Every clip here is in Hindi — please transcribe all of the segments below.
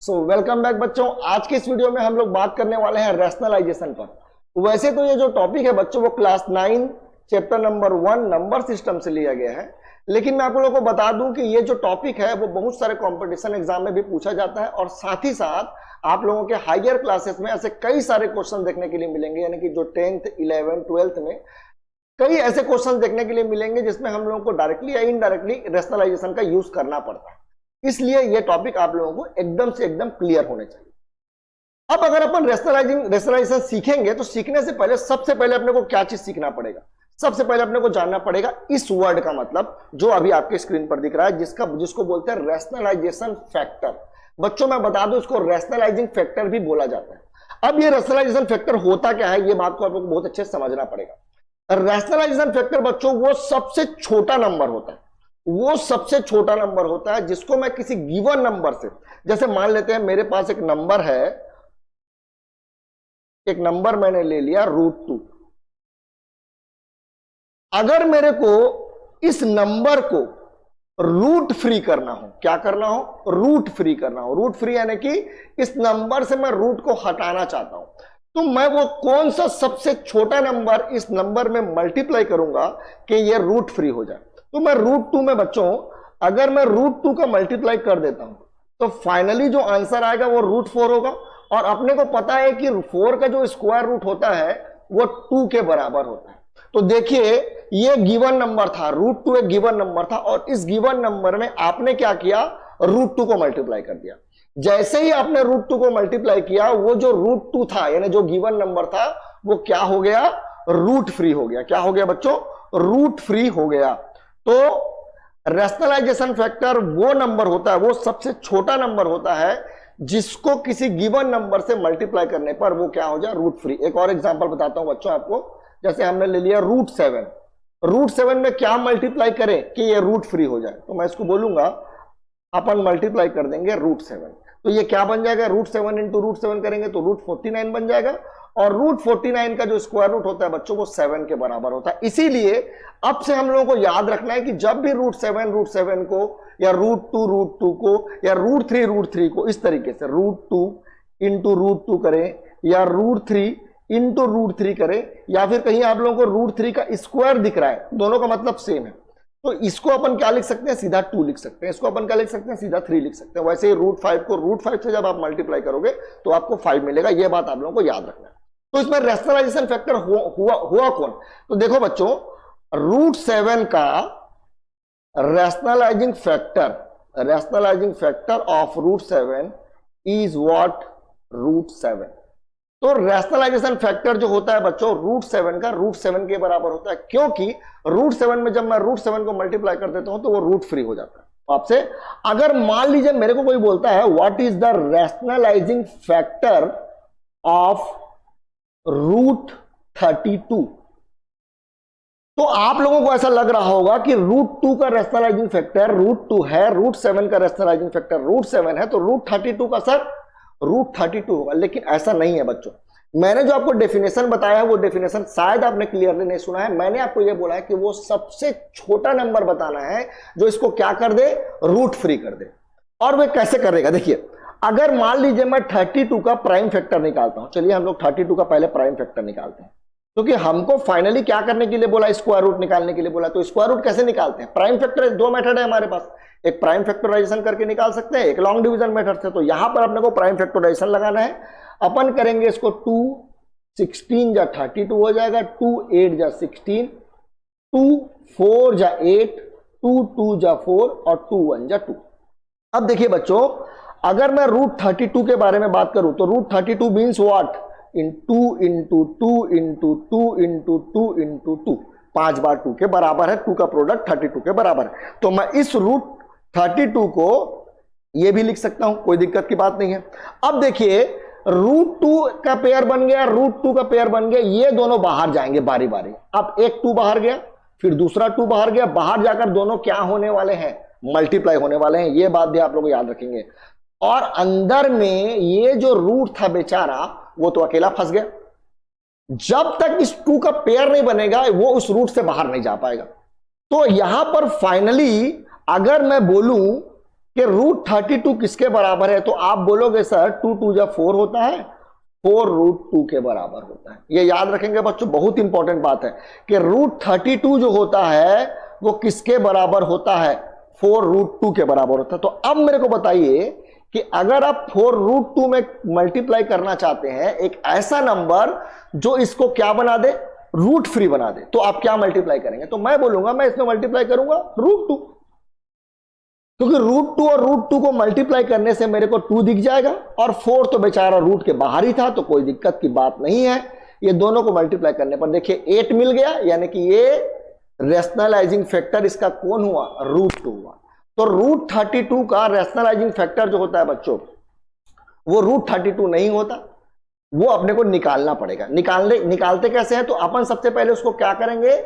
वेलकम बैक बच्चों। आज की इस वीडियो में हम लोग बात करने वाले हैं रैशनलाइजेशन पर। वैसे तो ये जो टॉपिक है बच्चों वो class 9 chapter number 1 number system से लिया गया है, लेकिन मैं आप लोगों को बता दूं कि ये जो टॉपिक है वो बहुत सारे कंपटीशन एग्जाम में भी पूछा जाता है और साथ ही साथ आप लोगों के हायर क्लासेस में ऐसे कई सारे क्वेश्चन देखने के लिए मिलेंगे, यानी कि जो 10th 11th 12th में कई ऐसे क्वेश्चन देखने के लिए मिलेंगे जिसमें हम लोगों को डायरेक्टली या इनडायरेक्टली रैशनलाइजेशन का यूज करना पड़ता है। इसलिए यह टॉपिक आप लोगों को एकदम से एकदम क्लियर होने चाहिए। अब अगर अपन रैशनलाइजेशन सीखेंगे तो सीखने से पहले सबसे पहले अपने को क्या चीज सीखना पड़ेगा? सबसे पहले अपने को जानना पड़ेगा इस वर्ड का मतलब जो अभी आपके स्क्रीन पर दिख रहा है, जिसको बोलते हैं रैशनलाइजेशन फैक्टर। बच्चों मैं बता दूं इसको रैशनलाइजिंग फैक्टर भी बोला जाता है। अब ये रैशनलाइजेशन फैक्टर होता क्या है ये बात को आपको बहुत अच्छे से समझना पड़ेगा। रैशनलाइजेशन फैक्टर बच्चों वो सबसे छोटा नंबर होता है, वो सबसे छोटा नंबर होता है जिसको मैं किसी गिवन नंबर से, जैसे मान लेते हैं मेरे पास एक नंबर है, एक नंबर मैंने ले लिया √2। अगर मेरे को इस नंबर को रूट फ्री करना हो, क्या करना हो? रूट फ्री करना हो। रूट फ्री यानी कि इस नंबर से मैं रूट को हटाना चाहता हूं, तो मैं वो कौन सा सबसे छोटा नंबर इस नंबर में मल्टीप्लाई करूंगा कि ये रूट फ्री हो जाए। तो मैं √2 में बच्चों अगर मैं √2 का मल्टीप्लाई कर देता हूं तो फाइनली जो आंसर आएगा वो √4 होगा। और अपने को पता है कि 4 का जो स्क्वायर रूट होता है वो 2 के बराबर होता है। तो देखिए ये गिवन नंबर था, √2 एक गिवन नंबर था और इस गिवन नंबर में आपने क्या किया? √2 को मल्टीप्लाई कर दिया। जैसे ही आपने √2 को मल्टीप्लाई किया वो जो √2 था यानी जो गिवन नंबर था वो क्या हो गया? रूट फ्री हो गया। क्या हो गया बच्चों? रूट फ्री हो गया। तो रैशनलाइजेशन फैक्टर वो नंबर होता है, वो सबसे छोटा नंबर होता है जिसको किसी गिवन नंबर से मल्टीप्लाई करने पर वो क्या हो जाए? Root free. एक और एग्जांपल बताता हूं बच्चों आपको, जैसे हमने ले लिया √7। √7 में क्या मल्टीप्लाई करें कि ये रूट फ्री हो जाए? तो मैं इसको बोलूंगा अपन मल्टीप्लाई कर देंगे √7, तो ये क्या बन जाएगा? √7 इंटू √7 करेंगे तो √49 बन जाएगा। और √49 का जो स्क्वायर रूट होता है बच्चों वो 7 के बराबर होता है। इसीलिए अब से हम लोगों को याद रखना है कि जब भी √7 को या √2 को या √3 को इस तरीके से √2 इंटू √2 करें या √3 इंटू √3 करें, या फिर कहीं आप लोगों को √3 का स्क्वायर दिख रहा है, दोनों का मतलब सेम है, तो इसको अपन क्या लिख सकते हैं? सीधा 2 लिख सकते हैं। इसको अपन क्या लिख सकते हैं? सीधा 3 लिख सकते हैं। वैसे ही √5 को √5 से जब आप मल्टीप्लाई करोगे तो आपको 5 मिलेगा। यह बात आप लोगों को याद रखना है। तो इसमें रैशनलाइजेशन फैक्टर हुआ कौन? तो देखो बच्चों √7 का rationalising factor of √7 is what? √7। तो रैशनलाइजेशन फैक्टर जो होता है बच्चों √7 का √7 के बराबर होता है, क्योंकि √7 में जब मैं √7 को मल्टीप्लाई कर देता हूं तो वो रूट फ्री हो जाता है। आपसे अगर मान लीजिए मेरे को कोई बोलता है what is the rationalising factor of √32, तो आप लोगों को ऐसा लग रहा होगा कि √2 का रैशनलाइजिंग फैक्टर √2 है, √7 का रैशनलाइजिंग फैक्टर √7 है, तो √32 का सर √32 होगा। लेकिन ऐसा नहीं है बच्चों। मैंने जो आपको डेफिनेशन बताया है वो डेफिनेशन शायद आपने क्लियरली नहीं सुना है। मैंने आपको ये बोला है कि वो सबसे छोटा नंबर बताना है जो इसको क्या कर दे? रूट फ्री कर दे। और वे कैसे करेगा? देखिए अगर मान लीजिए मैं 32 का प्राइम फैक्टर निकालता हूं, चलिए हम लोग 32 का पहले प्राइम फैक्टर निकालते हैं, क्योंकि हमको फाइनली क्या करने के लिए बोला? स्क्वायर रूट निकालने के लिए बोला। तो स्क्वायर रूट कैसे निकालते हैं? प्राइम फैक्टर 2 मेथड है हमारे पास, एक प्राइम फैक्टराइजेशन करके निकाल सकते हैं, एक लॉन्ग डिवीजन मेथड से। तो यहां पर अपने को प्राइम फैक्टराइजेशन लगाना है। अपन करेंगे इसको 2 16 जा 32 हो जाएगा, 2 8 जा 16, 2 4 जा 8, 2 2 जा 4 और 2 1 जा 2। अब देखिए बच्चों अगर मैं √32 के बारे में बात करूं तो √32 means what? In 2 into 2 into 2 into 2 into 2, 5 बार 2 के बराबर है। 2 का प्रोडक्ट 32 के बराबर है। तो मैं इस √32 को ये भी लिख सकता हूं, कोई दिक्कत की बात नहीं है। अब देखिए √2 का पेयर बन गया, √2 का पेयर बन गया, ये दोनों बाहर जाएंगे बारी बारी। अब एक 2 बाहर गया, फिर दूसरा 2 बाहर गया, बाहर जाकर दोनों क्या होने वाले हैं? मल्टीप्लाई होने वाले हैं। ये बात भी आप लोग याद रखेंगे। और अंदर में ये जो रूट था बेचारा वो तो अकेला फंस गया। जब तक इस 2 का पेयर नहीं बनेगा वो उस रूट से बाहर नहीं जा पाएगा। तो यहां पर फाइनली अगर मैं बोलूं कि रूट 32 किसके बराबर है, तो आप बोलोगे सर 2 2 जा 4 होता है, 4 रूट 2 के बराबर होता है। ये याद रखेंगे बच्चों, बहुत इंपॉर्टेंट बात है कि रूट 32 जो होता है वो किसके बराबर होता है, 4 रूट 2 के बराबर होता है। तो अब मेरे को बताइए कि अगर आप 4 रूट 2 में मल्टीप्लाई करना चाहते हैं एक ऐसा नंबर जो इसको क्या बना दे, रूट फ्री बना दे, तो आप क्या मल्टीप्लाई करेंगे, तो मैं बोलूंगा मैं इसमें मल्टीप्लाई करूंगा रूट 2, क्योंकि रूट 2 और रूट 2 को मल्टीप्लाई करने से मेरे को 2 दिख जाएगा, और 4 तो बेचारा रूट के बाहर ही था, तो कोई दिक्कत की बात नहीं है। ये दोनों को मल्टीप्लाई करने पर देखिए 8 मिल गया, यानी कि ये रैशनलाइजिंग फैक्टर इसका कौन हुआ, रूट 2 हुआ। तो रूट 32 का रैशनलाइजिंग फैक्टर जो होता है बच्चों, वो रूट 32 नहीं होता, वो अपने को निकालना पड़ेगा। निकालते कैसे हैं, तो अपन सबसे पहले उसको क्या करेंगे,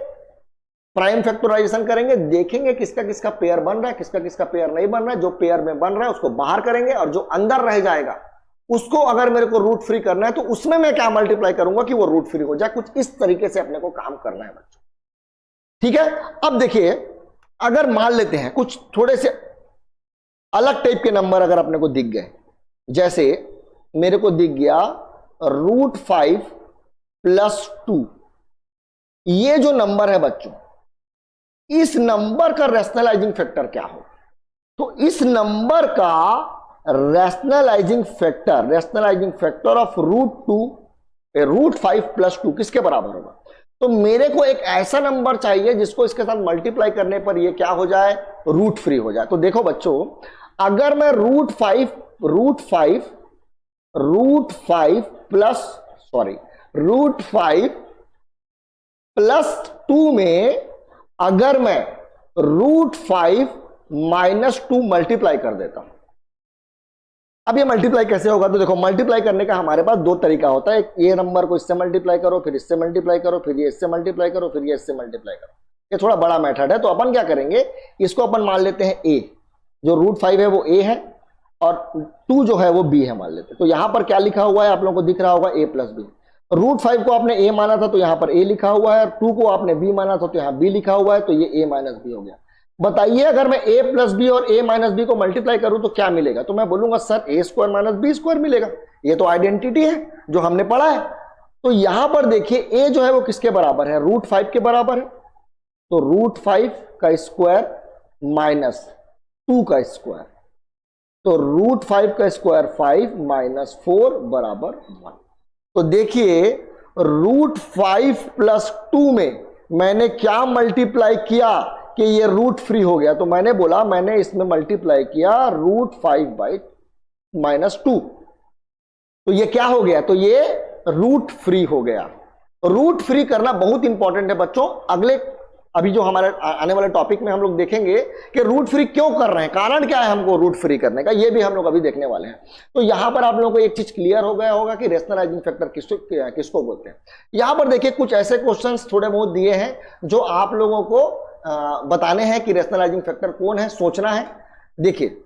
प्राइम फैक्टराइजेशन करेंगे, देखेंगे किसका किसका पेयर बन रहा है, किसका किसका पेयर नहीं बन रहा है। जो पेयर में बन रहा है उसको बाहर करेंगे, और जो अंदर रह जाएगा उसको अगर मेरे को रूट फ्री करना है तो उसमें मैं क्या मल्टीप्लाई करूंगा कि वो रूट फ्री हो जाए। कुछ इस तरीके से अपने को काम करना है बच्चों, ठीक है। अब देखिए, अगर मान लेते हैं कुछ थोड़े से अलग टाइप के नंबर अगर अपने को दिख गए, जैसे मेरे को दिख गया रूट 5 प्लस 2, ये जो नंबर है बच्चों, इस नंबर का रैशनलाइजिंग फैक्टर क्या हो, तो इस नंबर का rationalising factor of root 5 plus 2 किसके बराबर होगा। तो मेरे को एक ऐसा नंबर चाहिए जिसको इसके साथ मल्टीप्लाई करने पर ये क्या हो जाए, रूट फ्री हो जाए। तो देखो बच्चों, अगर मैं रूट 5 प्लस 2 में अगर मैं रूट 5 माइनस 2 मल्टीप्लाई कर देता हूं, अब ये मल्टीप्लाई कैसे होगा, तो देखो मल्टीप्लाई करने का हमारे पास दो तरीका होता है। ये नंबर को इससे मल्टीप्लाई करो, फिर इससे मल्टीप्लाई करो, फिर ये इससे मल्टीप्लाई करो, फिर ये इससे मल्टीप्लाई करो। ये थोड़ा बड़ा मेथड है, तो अपन क्या करेंगे, इसको अपन मान लेते हैं a, जो रूट 5 है वो a है और 2 जो है वो b है मान लेते हैं। तो यहां पर क्या लिखा हुआ है आप लोगों को दिख रहा होगा, a प्लस बी। रूट 5 को आपने a माना था तो यहां पर a लिखा हुआ है, और 2 को आपने b माना था तो यहां b लिखा हुआ है, तो ये a माइनस बी हो गया। बताइए अगर मैं a प्लस बी और a माइनस बी को मल्टीप्लाई करूं तो क्या मिलेगा, तो मैं बोलूंगा sir a square minus B square मिलेगा। ये तो आइडेंटिटी है जो हमने पढ़ा है। तो यहां पर देखिए a जो है वो किसके बराबर है, रूट 5 के बराबर है। तो रूट 5 का स्क्वायर माइनस 2 का स्क्वायर, तो रूट 5 का स्क्वायर 5 माइनस 4 बराबर 1। तो देखिए रूट 5 प्लस 2 में मैंने क्या मल्टीप्लाई किया कि ये रूट फ्री हो गया, तो मैंने बोला मैंने इसमें मल्टीप्लाई किया रूट 5 बाई माइनस 2, तो ये क्या हो गया, तो ये रूट फ्री हो गया। रूट फ्री करना बहुत इंपॉर्टेंट है बच्चों। अभी जो हमारे आने वाले टॉपिक में हम लोग देखेंगे कि रूट फ्री क्यों कर रहे हैं, कारण क्या है हमको रूट फ्री करने का, ये भी हम लोग अभी देखने वाले हैं। तो यहां पर आप लोगों को एक चीज क्लियर हो गया होगा कि रैशनलाइजिंग फैक्टर किसको बोलते हैं। यहां पर देखिए कुछ ऐसे क्वेश्चंस थोड़े बहुत दिए हैं जो आप लोगों को बताने हैं कि रैशनलाइजिंग फैक्टर कौन है, सोचना है। देखिए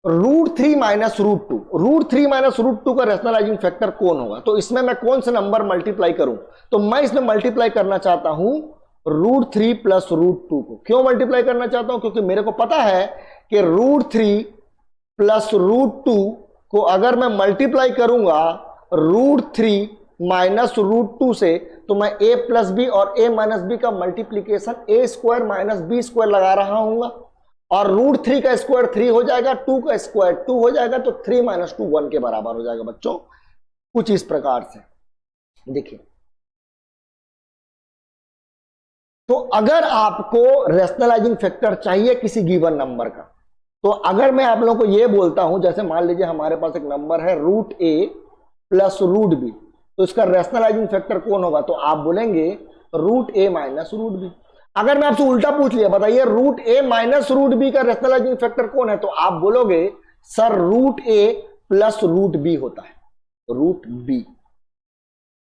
रूट 3 माइनस रूट 2 का रैशनलाइजिंग फैक्टर कौन होगा, तो इसमें मैं कौन से नंबर मल्टीप्लाई करूं, तो मैं इसमें मल्टीप्लाई करना चाहता हूं रूट 3 प्लस रूट 2 को। क्यों मल्टीप्लाई करना चाहता हूं, क्योंकि मेरे को पता है कि रूट 3 प्लस रूट 2 को अगर मैं मल्टीप्लाई करूंगा रूट 3 माइनस रूट 2 से, तो मैं a प्लस बी और a माइनस बी का multiplication a square minus B square लगा रहा हूं, और रूट 3 का स्क्वायर 3 हो जाएगा, 2 का स्क्वायर 2 हो जाएगा, तो 3 माइनस 2 1 के बराबर हो जाएगा बच्चों। कुछ इस प्रकार से देखिए। तो अगर आपको रैशनलाइजिंग फैक्टर चाहिए किसी गिवन नंबर का, तो अगर मैं आप लोगों को यह बोलता हूं, जैसे मान लीजिए हमारे पास एक नंबर है root a plus root B, तो इसका रैशनलाइजिंग फैक्टर कौन होगा, तो आप बोलेंगे root a minus root B. अगर मैं आपसे उल्टा पूछ लिया, बताइए root a minus root B का रैशनलाइजिंग फैक्टर कौन है, तो आप बोलोगे sir root a plus root B होता है, रूट b।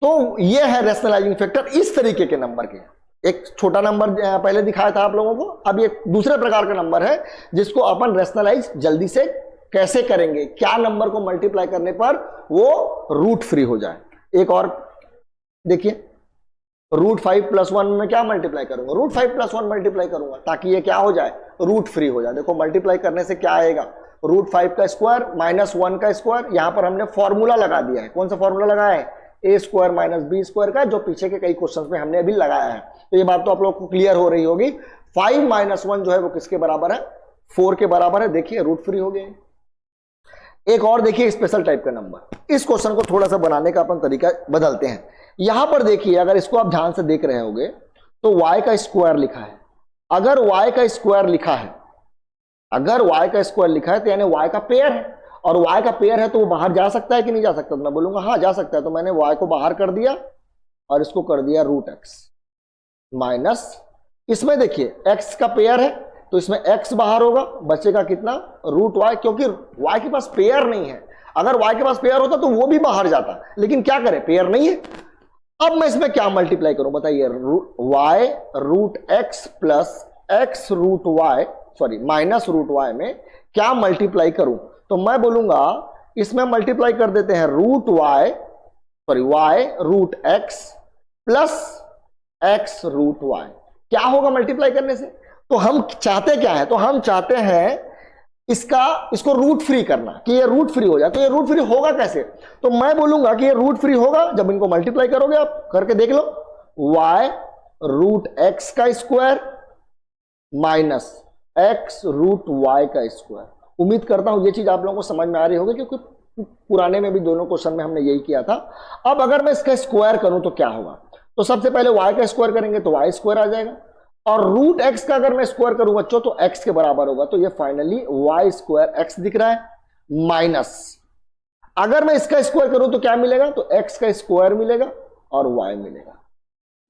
तो ये है रैशनलाइजिंग फैक्टर इस तरीके के नंबर के। एक छोटा नंबर पहले दिखाया था आप लोगों को, अब ये दूसरे प्रकार का नंबर है जिसको अपन रैशनलाइज जल्दी से कैसे करेंगे, क्या नंबर को मल्टीप्लाई करने पर वो रूट फ्री हो जाए। एक और देखिए, रूट 5 प्लस 1 में क्या मल्टीप्लाई करूंगा, रूट 5 प्लस 1 मल्टीप्लाई करूंगा ताकि ये क्या हो जाए, रूट फ्री हो जाए। देखो मल्टीप्लाई करने से क्या आएगा, √5 का स्क्वायर माइनस 1 का स्क्वायर। यहां पर हमने फॉर्मूला लगा दिया है। कौन सा फॉर्मूला लगाया है, a² माइनस b² का, जो पीछे के कई क्वेश्चंस में हमने अभी लगाया है। तो ये बात तो आप लोग को क्लियर हो रही होगी। 5 माइनस 1 जो है वो किसके बराबर है, 4 के बराबर है। देखिए रूट फ्री हो गए। एक और देखिए स्पेशल टाइप का नंबर। इस क्वेश्चन को थोड़ा सा बनाने का अपन तरीका बदलते हैं। यहां पर देखिए, अगर इसको आप ध्यान से देख रहे होगे तो y का स्क्वायर लिखा है। अगर y का स्क्वायर लिखा है, अगर y का स्क्वायर लिखा है तो यानी y का पेयर है, और y का पेयर है तो वो बाहर जा सकता है कि नहीं जा सकता। तो मैं बोलूंगा हाँ जा सकता है। तो मैंने y को बाहर कर दिया और इसको कर दिया √x माइनस, इसमें देखिए x का पेयर है तो इसमें x बाहर होगा, बचेगा कितना, √y, क्योंकि y के पास पेयर नहीं है। अगर y के पास पेयर होता तो वो भी बाहर जाता, लेकिन क्या करे, पेयर नहीं है। अब मैं इसमें क्या मल्टीप्लाई करूं बताइए, y √x plus x √y, sorry minus √y में क्या मल्टीप्लाई करूं। तो मैं बोलूंगा इसमें मल्टीप्लाई कर देते हैं √y, sorry y √x plus x √y। क्या होगा मल्टीप्लाई करने से, तो हम चाहते क्या है, तो हम चाहते हैं इसको रूट फ्री करना, कि ये रूट फ्री हो जाए। तो ये रूट फ्री होगा कैसे, तो मैं बोलूंगा कि ये रूट फ्री होगा जब इनको मल्टीप्लाई करोगे, आप करके देख लो, y √x का स्क्वायर माइनस x √y का स्क्वायर। उम्मीद करता हूं ये चीज आप लोगों को समझ में आ रही होगी, क्योंकि पुराने में भी दोनों क्वेश्चन में हमने यही किया था। अब अगर मैं इसका स्क्वायर करूं तो क्या होगा, तो सबसे पहले y का स्क्वायर करेंगे तो y स्क्वायर आ जाएगा, और √x का अगर मैं स्क्वायर करूं बच्चों तो x के बराबर होगा। तो ये फाइनली y² x दिख रहा है, माइनस अगर मैं इसका स्क्वायर करूं तो क्या मिलेगा, तो x का स्क्वायर मिलेगा और y मिलेगा।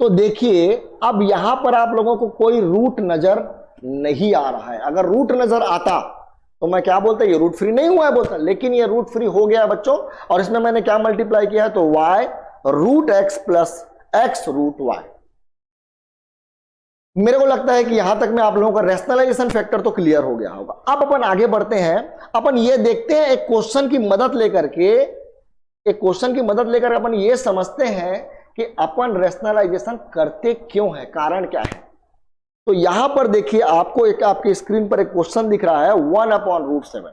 तो देखिए अब यहां पर आप लोगों को कोई रूट नजर नहीं आ रहा है। अगर रूट नजर आता तो मैं क्या बोलता, ये रूट फ्री नहीं हुआ है बोलता, लेकिन ये रूट फ्री हो गया है बच्चों। और इसमें मैंने क्या मल्टीप्लाई किया है, तो y √x plus x √y। मेरे को लगता है कि यहां तक में आप लोगों का रैशनलाइजेशन फैक्टर तो क्लियर हो गया होगा। अब अपन आगे बढ़ते हैं, अपन ये देखते हैं एक क्वेश्चन की मदद लेकर के, एक क्वेश्चन की मदद लेकर अपन ये समझते हैं कि अपन रैशनलाइजेशन करते क्यों है, कारण क्या है। तो यहां पर देखिए आपको एक आपकी स्क्रीन पर एक क्वेश्चन दिख रहा है 1/√7।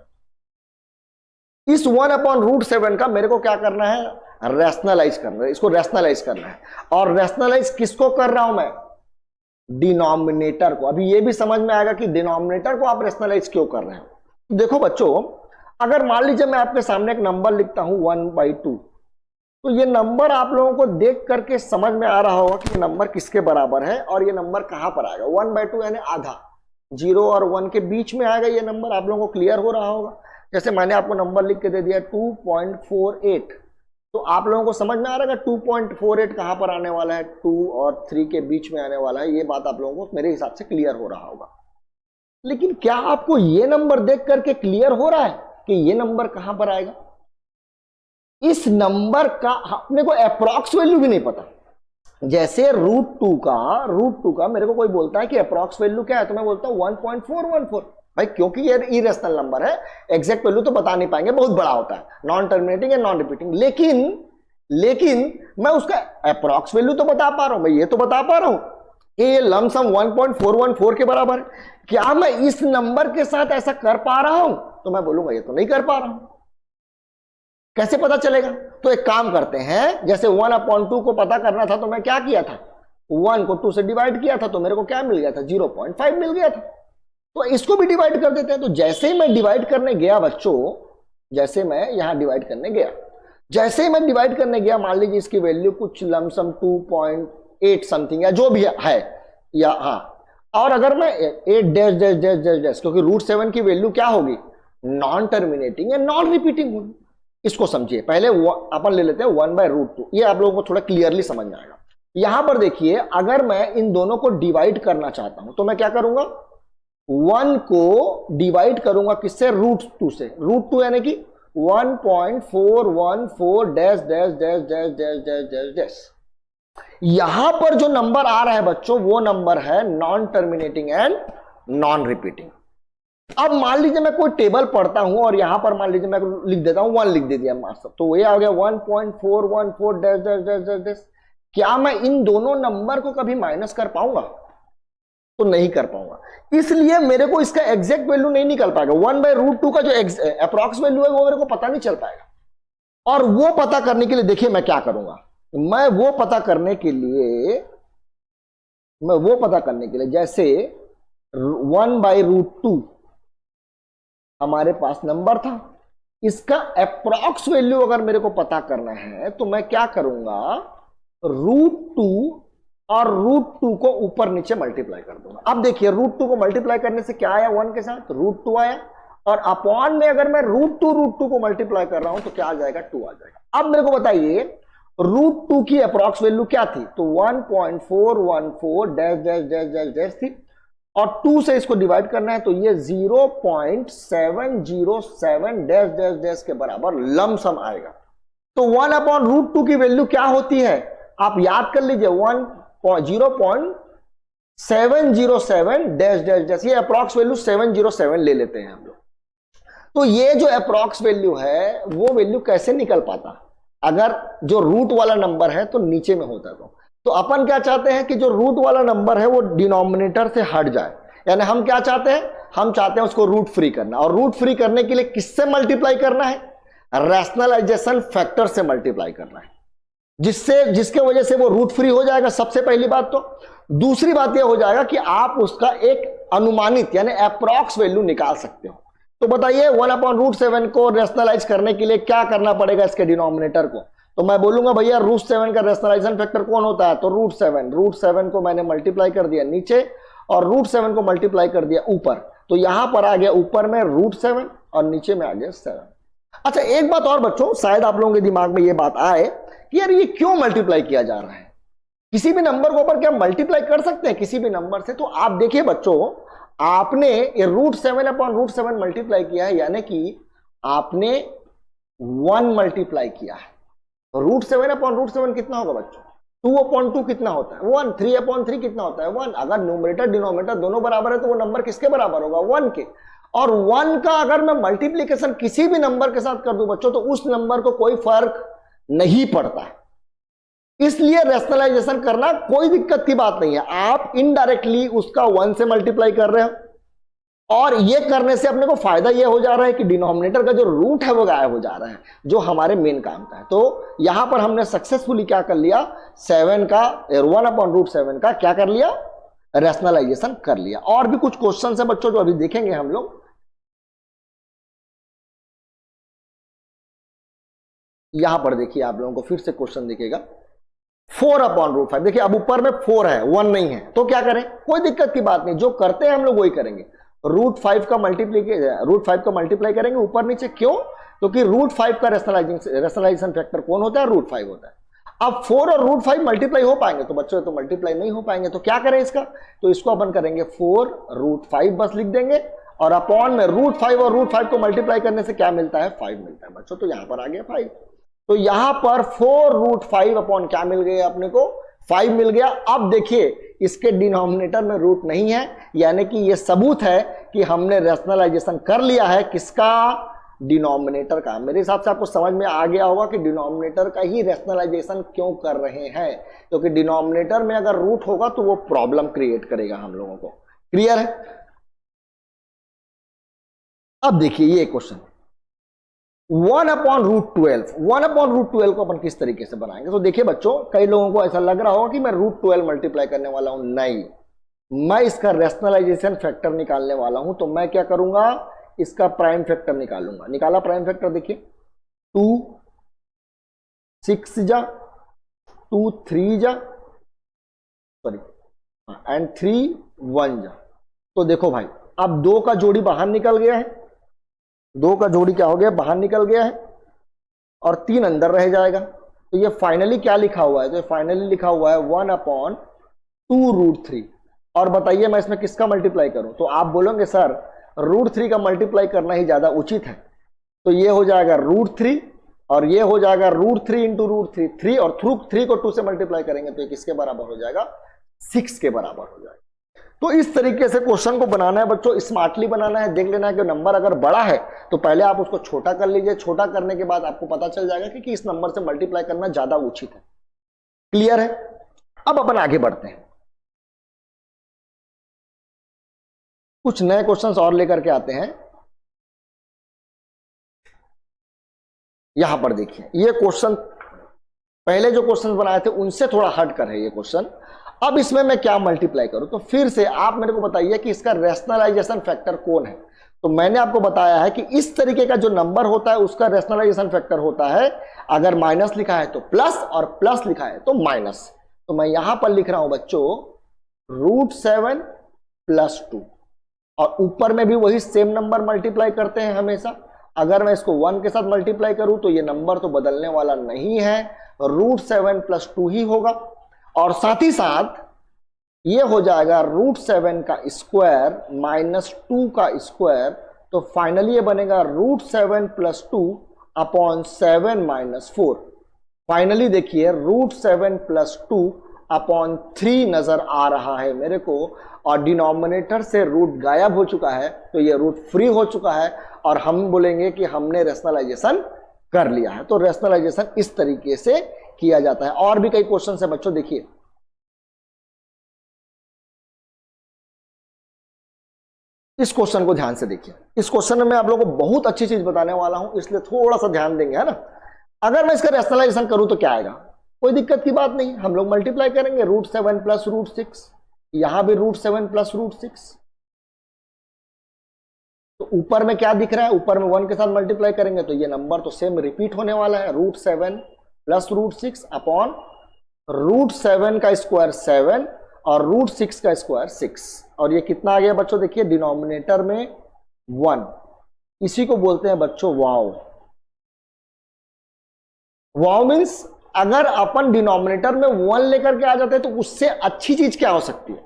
इस 1/√7 का मेरे को क्या करना है, रैशनलाइज करना है, इसको रैशनलाइज करना है। और रैशनलाइज किसको कर रहा हूं मैं, डिनोमिनेटर को। अभी ये भी समझ में आएगा कि डिनोमिनेटर को आप रैशनलाइज क्यों कर रहे हो। देखो बच्चों, अगर मान लीजिए मैं आपके सामने एक नंबर लिखता हूं 1/2, तो ये नंबर आप लोगों को देख करके समझ में आ रहा होगा कि ये नंबर किसके बराबर है और ये नंबर कहां पर आएगा। 1/2 यानी आधा, 0 और 1 के बीच में आएगा ये नंबर, आप लोगों को क्लियर हो रहा होगा। जैसे मैंने आपको नंबर लिख के दे दिया 2.48, तो आप लोगों को समझ में आ रहा है 2.48 कहां पर आने वाला है, 2 और 3 के बीच में आने वाला है। ये बात आप लोगों को मेरे हिसाब से क्लियर हो रहा होगा। लेकिन क्या आपको ये नंबर देख करके क्लियर हो रहा है कि ये नंबर कहां पर आएगा। इस नंबर का अपने को अप्रॉक्स वैल्यू भी नहीं पता। जैसे √2 का मेरे को कोई बोलता है कि अप्रॉक्स वैल्यू क्या है, तो मैं बोलता हूं 1.414 भाई, क्योंकि ये इरेशनल नंबर है, एग्जैक्ट वैल्यू तो बता नहीं पाएंगे, बहुत बड़ा होता है, नॉन टर्मिनेटिंग या नॉन रिपीटिंग। लेकिन मैं उसका अप्रॉक्स वैल्यू तो बता पा रहा हूं, मैं ये तो बता पा रहा हूं कि ये लमसम 1.414 के बराबर है। क्या मैं इस नंबर के साथ ऐसा कर पा रहा हूं, तो मैं बोलूंगा ये तो नहीं कर पा रहा हूं। कैसे पता चलेगा, तो एक काम करते हैं, जैसे 1/2 को पता करना था तो मैं क्या किया था, 1 को 2 से डिवाइड किया था, तो मेरे को क्या मिल गया था, 0.5 मिल गया था। तो इसको भी डिवाइड कर देते हैं। तो जैसे ही मैं डिवाइड करने गया बच्चों, जैसे मैं यहां डिवाइड करने गया, जैसे ही मैं डिवाइड करने गया, मान लीजिए इसकी वैल्यू कुछ लमसम 2.8 समथिंग या जो भी है, या हाँ, और अगर मैं 8 डैश, क्योंकि √7 की वैल्यू क्या होगी, नॉन टर्मिनेटिंग या नॉन रिपीटिंग होगी। इसको समझिए, पहले अपन ले लेते हैं 1/√2, ये आप लोगों को थोड़ा क्लियरली समझ में आएगा। यहां पर देखिए, अगर मैं इन दोनों को डिवाइड करना चाहता हूं तो मैं क्या करूंगा, 1 को डिवाइड करूंगा किससे, √2 से। √2 यानी कि 1.414 dash dash dash dash dash dash dash dash. यहां पर जो नंबर आ रहा है बच्चों, वो नंबर है non terminating and non repeating. अब मान लीजिए मैं कोई टेबल पढ़ता हूं और यहां पर मान लीजिए मैं लिख देता हूं 1 लिख दे दिया मास्टर, तो ये आ गया 1.414 dash dash dash dash dash. क्या मैं इन दोनों नंबर को कभी माइनस कर पाऊंगा, तो नहीं कर पाऊंगा, इसलिए मेरे को इसका एग्जैक्ट वैल्यू नहीं निकल पाएगा। 1/√2 का जो अप्रॉक्स वैल्यू है वो मेरे को पता नहीं चल पाएगा। और वो पता करने के लिए देखिए मैं क्या करूंगा, मैं वो पता करने के लिए जैसे 1/√2 हमारे पास नंबर था, इसका अप्रॉक्स वैल्यू अगर मेरे को पता करना है तो मैं क्या करूंगा, √2 और √2 को ऊपर नीचे मल्टीप्लाई कर दूंगा। अब देखिए √2 को मल्टीप्लाई करने से क्या आया, 1 के साथ √2 आया, और अपॉन में अगर मैं √2 को मल्टीप्लाई कर रहा हूं तो क्या आ जाएगा, 2 आ जाएगा। अब मेरे को बताइए √2 की अप्रॉक्स वैल्यू क्या थी, तो 1.414 dash dash dash dash dash थी, और 2 से इसको डिवाइड करना है तो ये 0.707 डैश डैश डैश के बराबर लमसम आएगा। तो 1/√2 की वैल्यू क्या होती है, आप याद कर लीजिए, 0.707 डैश डैश डैश, ये अप्रॉक्स वैल्यू 707 ले लेते हैं हम लोग। तो ये जो अप्रॉक्स वैल्यू है वो वैल्यू कैसे निकल पाता, अगर जो रूट वाला नंबर है तो नीचे में होता तो अपन क्या चाहते हैं कि जो रूट वाला नंबर है वो डिनोमिनेटर से हट जाए, यानी हम क्या चाहते हैं, हम चाहते हैं उसको रूट फ्री करना, और रूट फ्री करने के लिए किससे मल्टीप्लाई करना है, रैशनलाइजेशन फैक्टर से मल्टीप्लाई करना है, जिसके वजह से वो रूट फ्री हो जाएगा, सबसे पहली बात। तो दूसरी बात ये हो जाएगा कि आप उसका एक अनुमानित यानी अप्रॉक्स वैल्यू निकाल सकते हो। तो बताइए 1/√7 को रैशनलाइज करने के लिए क्या करना पड़ेगा इसके डिनोमिनेटर को, तो मैं बोलूंगा भैया √7 का रैशनलाइजेशन फैक्टर कौन होता है, तो √7 को मैंने मल्टीप्लाई कर दिया नीचे और √7 को मल्टीप्लाई कर दिया ऊपर, तो यहां पर आ गया ऊपर में √7 और नीचे में आ गया 7। अच्छा एक बात और बच्चों, शायद आप लोगों के दिमाग में ये बात आए कि यार ये क्यों मल्टीप्लाई किया जा रहा है, किसी भी नंबर के ऊपर क्या मल्टीप्लाई कर सकते हैं किसी भी नंबर से। तो आप देखिए बच्चों, आपने ये √7/√7 मल्टीप्लाई किया है, यानी कि आपने 1 मल्टीप्लाई किया है। √7/√7 कितना होगा बच्चों, 2/2 कितना होता है 1, 3/3 कितना होता है 1। अगर न्यूमरेटर डिनोमिनेटर दोनों बराबर है तो वो नंबर किसके बराबर होगा, 1 के। और 1 का अगर मैं मल्टीप्लीकेशन किसी भी नंबर के साथ कर दूं बच्चों तो उस नंबर को कोई फर्क नहीं पड़ता है, इसलिए रैशनलाइजेशन करना कोई दिक्कत की बात नहीं है। आप इनडायरेक्टली उसका 1 से मल्टीप्लाई कर रहे हो, और ये करने से अपने को फायदा ये हो जा रहा है कि डिनोमिनेटर का जो रूट है वो गायब हो जा रहा है, जो हमारे मेन काम का है। तो यहां पर हमने सक्सेसफुली क्या कर लिया, 7 का 1/√7 का क्या कर लिया, रैशनलाइजेशन कर लिया। और भी कुछ क्वेश्चन है बच्चों जो अभी देखेंगे हम लोग। यहां पर देखिए आप लोगों को फिर से क्वेश्चन दिखेगा 4/√5। देखिए अब ऊपर में 4 है 1 नहीं है, तो क्या करें, कोई दिक्कत की बात नहीं, जो करते हैं हम लोग वही करेंगे। √5 का मल्टीप्लाई करेंगे ऊपर नीचे, क्यों, क्योंकि √5 का रैशनलाइजेशन फैक्टर कौन होता है, √5 होता है। अब 4 और √5 मल्टीप्लाई हो पाएंगे तो बच्चों तो मल्टीप्लाई नहीं हो पाएंगे, तो क्या करें इसका, तो इसको अपन करेंगे 4√5 बस लिख देंगे, और अपॉन में √5 और √5 को मल्टीप्लाई करने से क्या मिलता है, 5 मिलता है बच्चों। तो यहां पर आ गया 5, तो यहां पर 4√5 अपॉन क्या मिल गया अपने को, 5 मिल गया। अब देखिए इसके डिनोमिनेटर में रूट नहीं है, यानी कि यह सबूत है कि हमने रैशनलाइजेशन कर लिया है किसका, डिनोमिनेटर का। मेरे हिसाब से आपको समझ में आ गया होगा कि डिनोमिनेटर का ही रैशनलाइजेशन क्यों कर रहे हैं, क्योंकि डिनोमिनेटर में अगर रूट होगा तो वो प्रॉब्लम क्रिएट करेगा हम लोगों को। क्लियर है। अब देखिए ये क्वेश्चन 1/√12 को अपन किस तरीके से बनाएंगे। तो देखिए बच्चों, कई लोगों को ऐसा लग रहा होगा कि मैं √12 मल्टीप्लाई करने वाला हूं, नहीं, मैं इसका रैशनलाइजेशन फैक्टर निकालने वाला हूं। तो मैं क्या करूंगा, इसका प्राइम फैक्टर निकालूंगा। निकाला प्राइम फैक्टर, देखिए 2 6 जा 2 3 जा सॉरी एंड 3 1 जा। तो देखो भाई अब 2 का जोड़ी बाहर निकल गया है, 2 का जोड़ी क्या हो गया, बाहर निकल गया है, और 3 अंदर रह जाएगा। तो ये फाइनली क्या लिखा हुआ है, तो फाइनली लिखा हुआ है 1/2√3। और बताइए मैं इसमें किसका मल्टीप्लाई करूं, तो आप बोलोगे सर √3 का मल्टीप्लाई करना ही ज्यादा उचित है। तो ये हो जाएगा √3 और ये हो जाएगा √3 इंटू √3, 3 और 3 को 2 से मल्टीप्लाई करेंगे तो ये किसके बराबर हो जाएगा, 6 के बराबर हो जाएगा। तो इस तरीके से क्वेश्चन को बनाना है बच्चों, स्मार्टली बनाना है। देख लेना है कि नंबर अगर बड़ा है तो पहले आप उसको छोटा कर लीजिए, छोटा करने के बाद आपको पता चल जाएगा कि इस नंबर से मल्टीप्लाई करना ज्यादा उचित है। क्लियर है। अब अपन आगे बढ़ते हैं। कुछ नए क्वेश्चंस और लेकर के आते हैं। यहां पर देखिए, ये क्वेश्चन पहले जो क्वेश्चन बनाए थे उनसे थोड़ा हट कर है ये क्वेश्चन। अब इसमें मैं क्या मल्टीप्लाई करूं, तो फिर से आप मेरे को बताइए कि इसका रैशनलाइजेशन फैक्टर कौन है। तो मैंने आपको बताया है कि इस तरीके का जो नंबर होता है उसका रैशनलाइजेशन फैक्टर होता है, अगर माइनस लिखा है तो प्लस और प्लस लिखा है तो माइनस। तो मैं यहां पर लिख रहा हूं बच्चों √7 + 2, और ऊपर में भी वही सेम नंबर मल्टीप्लाई करते हैं हमेशा। अगर मैं इसको 1 के साथ मल्टीप्लाई करूं तो ये नंबर तो बदलने वाला नहीं है, √7 + 2 ही होगा। और साथ ही साथ ये हो जाएगा √7 का स्क्वायर -2 का स्क्वायर, तो फाइनली ये बनेगा √7 + 2 अपॉन 7 - 4। फाइनली देखिए √7 + 2 अपॉन 3 नजर आ रहा है मेरे को, और डिनोमिनेटर से रूट गायब हो चुका है, तो ये रूट फ्री हो चुका है, और हम बोलेंगे कि हमने रैशनलाइजेशन कर लिया है। तो रैशनलाइजेशन इस तरीके से किया जाता है। और भी कई क्वेश्चन है बच्चों, देखिए इस क्वेश्चन को ध्यान से देखिए। इस क्वेश्चन में मैं आप लोगों को बहुत अच्छी चीज बताने वाला हूं, इसलिए थोड़ा सा ध्यान देंगे, है ना। अगर मैं इसका रैशनलाइजेशन करूं तो क्या आएगा, कोई दिक्कत की बात नहीं, हम लोग मल्टीप्लाई करेंगे √7 + √6, यहां भी √7 + √6। तो ऊपर में क्या दिख रहा है, ऊपर में 1 के साथ मल्टीप्लाई करेंगे तो ये नंबर तो सेम रिपीट होने वाला है, √7 + √6 अपॉन √7 का स्क्वायर 7 और √6 का स्क्वायर 6। और ये कितना आ गया बच्चों, देखिए डिनोमिनेटर में 1, इसी को बोलते हैं बच्चों वाव। वाव मीन्स अगर अपन डिनोमिनेटर में 1 लेकर के आ जाते हैं तो उससे अच्छी चीज क्या हो सकती है,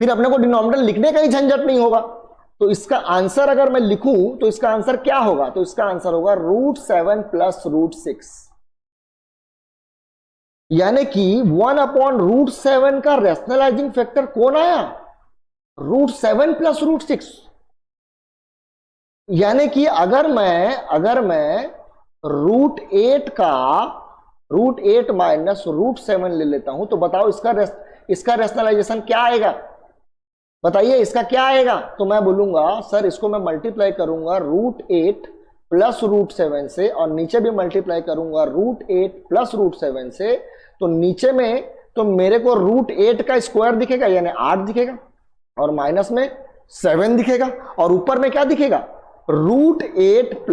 फिर अपने को डिनोमिनेटर लिखने का ही झंझट नहीं होगा। तो इसका आंसर अगर मैं लिखूं तो इसका आंसर क्या होगा, तो इसका आंसर होगा √7 + √6, यानी कि 1 अपॉन √7 का रैशनलाइजिंग फैक्टर कौन आया, √7 + √6। यानी कि अगर मैं √8 - √7 ले लेता हूं तो बताओ इसका रैशनलाइजेशन क्या आएगा, बताइए इसका क्या आएगा। तो मैं बोलूंगा सर इसको मैं मल्टीप्लाई करूंगा √8 + √7 से, और नीचे भी मल्टीप्लाई करूंगा √8 + √7 से, तो नीचे में तो मेरे को √8 का स्क्वायर दिखेगा यानी 8 दिखेगा, और माइनस में 7 दिखेगा, और ऊपर में क्या दिखेगा √8 +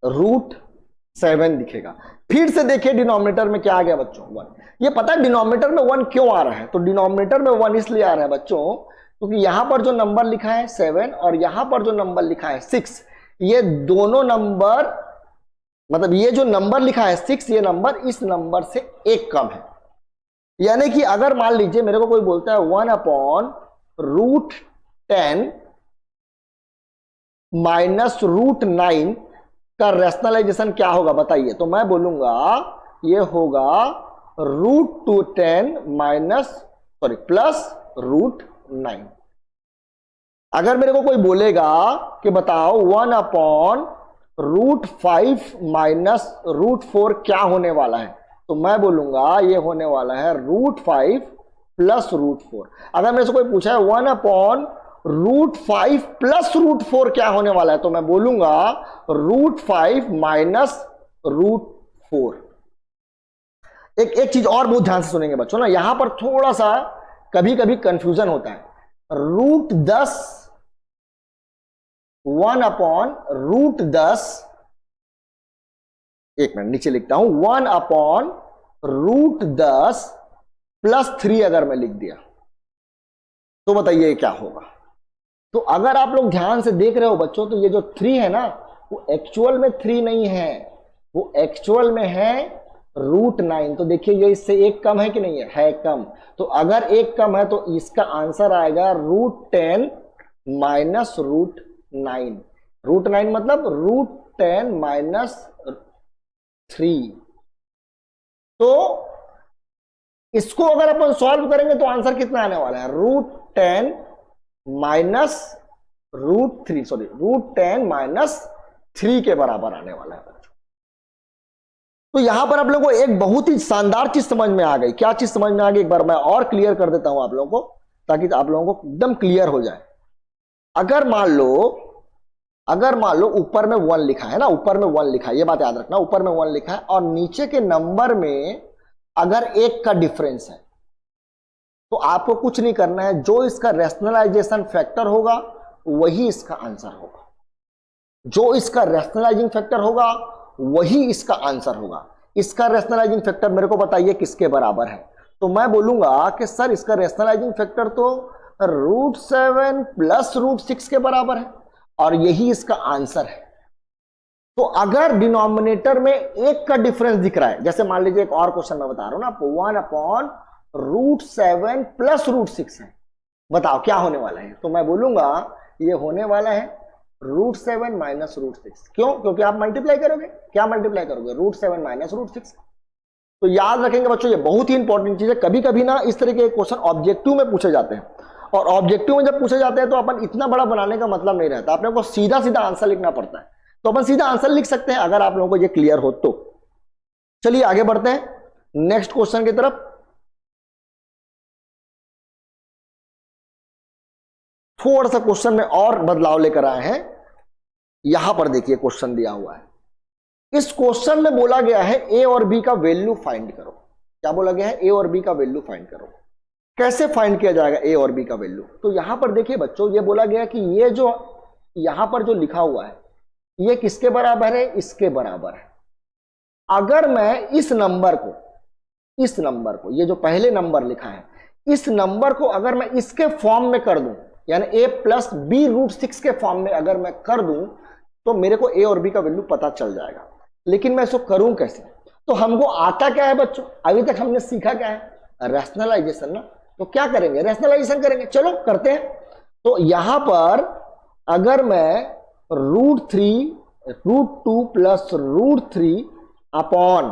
√7 दिखेगा। फिर से देखिए डिनोमिनेटर में क्या आ गया बच्चों 1। ये पता है डिनोमिनेटर में 1 क्यों आ रहा है, तो डिनोमिनेटर में 1 इसलिए आ रहा है बच्चों क्योंकि यहां पर जो नंबर लिखा है 7 और यहां पर जो नंबर लिखा है 6, ये दोनों नंबर, मतलब ये जो नंबर लिखा है 6, ये नंबर इस नंबर से एक कम है। यानी कि अगर मान लीजिए मेरे को कोई बोलता है 1 अपॉन √10 - √9 का रैशनलाइजेशन क्या होगा बताइए, तो मैं बोलूंगा ये होगा √10 + √9। अगर मेरे को कोई बोलेगा कि बताओ 1 अपॉन √5 - √4 क्या होने वाला है, तो मैं बोलूंगा ये होने वाला है √5 + √4। अगर मेरे से कोई पूछा है 1 अपॉन √5 + √4 क्या होने वाला है, तो मैं बोलूंगा √5 - √4। एक चीज और बहुत ध्यान से सुनेंगे बच्चों ना, यहां पर थोड़ा सा कभी कभी कंफ्यूजन होता है। √10 1 अपॉन √10, एक मिनट नीचे लिखता हूं, 1 अपॉन √10 + 3 अगर मैं लिख दिया तो बताइए क्या होगा। तो अगर आप लोग ध्यान से देख रहे हो बच्चों, तो ये जो 3 है ना वो एक्चुअल में 3 नहीं है, वो एक्चुअल में है √9। तो देखिए ये इससे एक कम है कि नहीं है कम। तो अगर एक कम है तो इसका आंसर आएगा √10 - √9। √9 मतलब √10 - 3। तो इसको अगर अपन सॉल्व करेंगे तो आंसर कितना आने वाला है, √10 - √3, सॉरी √10 - 3 के बराबर आने वाला है। तो यहां पर आप लोगों को एक बहुत ही शानदार चीज समझ में आ गई। क्या चीज समझ में आ गई, एक बार मैं और क्लियर कर देता हूं आप लोगों को, ताकि आप लोगों को एकदम क्लियर हो जाए। अगर मान लो ऊपर में 1 लिखा है ना, ऊपर में 1 लिखा है, ये बात याद रखना, ऊपर में 1 लिखा है और नीचे के नंबर में अगर 1 का डिफरेंस है तो आपको कुछ नहीं करना है, जो इसका रैशनलाइजेशन फैक्टर होगा वही इसका आंसर होगा। जो इसका रैशनलाइजिंग फैक्टर होगा वही इसका आंसर होगा। इसका रैशनलाइजिंग फैक्टर मेरे को बताइए किसके बराबर है, तो मैं बोलूंगा कि सर इसका रैशनलाइजिंग फैक्टर तो √7 प्लस √6 के बराबर है और यही इसका आंसर है। तो अगर डिनोमिनेटर में 1 का डिफरेंस दिख रहा है, जैसे मान लीजिए एक और क्वेश्चन मैं बता रहा हूं ना, 1/√7 प्लस √6 है, बताओ क्या होने वाला है, तो मैं बोलूंगा ये होने वाला है √7 माइनस √6। क्यों? क्योंकि आप मल्टीप्लाई करोगे, क्या मल्टीप्लाई करोगे, √7 माइनस √6। तो याद रखेंगे बच्चों, ये बहुत ही इंपॉर्टेंट चीज है। कभी कभी ना इस तरह के क्वेश्चन ऑब्जेक्टिव में पूछे जाते हैं, और ऑब्जेक्टिव में जब पूछे जाते हैं तो अपन इतना बड़ा बनाने का मतलब नहीं रहता, अपने को सीधा सीधा आंसर लिखना पड़ता है। तो अपन सीधा आंसर लिख सकते हैं अगर आप लोगों को ये क्लियर हो तो। चलिए आगे बढ़ते हैं नेक्स्ट क्वेश्चन की तरफ। थोड़ा सा क्वेश्चन में और बदलाव लेकर आए हैं। यहां पर देखिए क्वेश्चन दिया हुआ है, इस क्वेश्चन में बोला गया है ए और बी का वैल्यू फाइंड करो। क्या बोला गया है? ए और बी का वैल्यू फाइंड करो। कैसे फाइंड किया जाएगा ए और बी का वैल्यू? तो यहां पर देखिए बच्चों, ये बोला गया कि ये जो यहां पर जो लिखा हुआ है ये किसके बराबर है? इसके बराबर है। अगर मैं इस नंबर को ये जो पहले नंबर लिखा है, इस नंबर को अगर मैं इसके फॉर्म में कर दूं, यानी a प्लस बी √6 के फॉर्म में अगर मैं कर दूं, तो मेरे को a और b का वैल्यू पता चल जाएगा। लेकिन मैं इसको करूं कैसे? तो हमको आता क्या है बच्चों? अभी तक हमने सीखा क्या है? रैशनलाइजेशन ना। तो क्या करेंगे? रैशनलाइजेशन करेंगे। चलो करते हैं। तो यहां पर अगर मैं √2 प्लस √3 अपॉन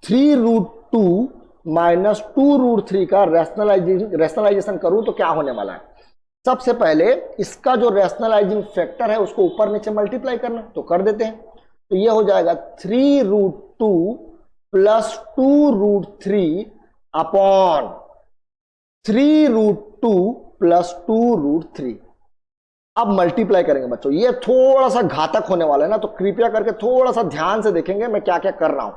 3√2 माइनस 2√3 का रैशनलाइजेशन करूं तो क्या होने वाला है? सबसे पहले इसका जो रैशनलाइजिंग फैक्टर है उसको ऊपर नीचे मल्टीप्लाई करना, तो कर देते हैं। तो ये हो जाएगा 3√2 प्लस 2√3 अपॉन 3√2 प्लस 2√3। अब मल्टीप्लाई करेंगे बच्चों, ये थोड़ा सा घातक होने वाला है ना, तो कृपया करके थोड़ा सा ध्यान से देखेंगे मैं क्या क्या कर रहा हूं।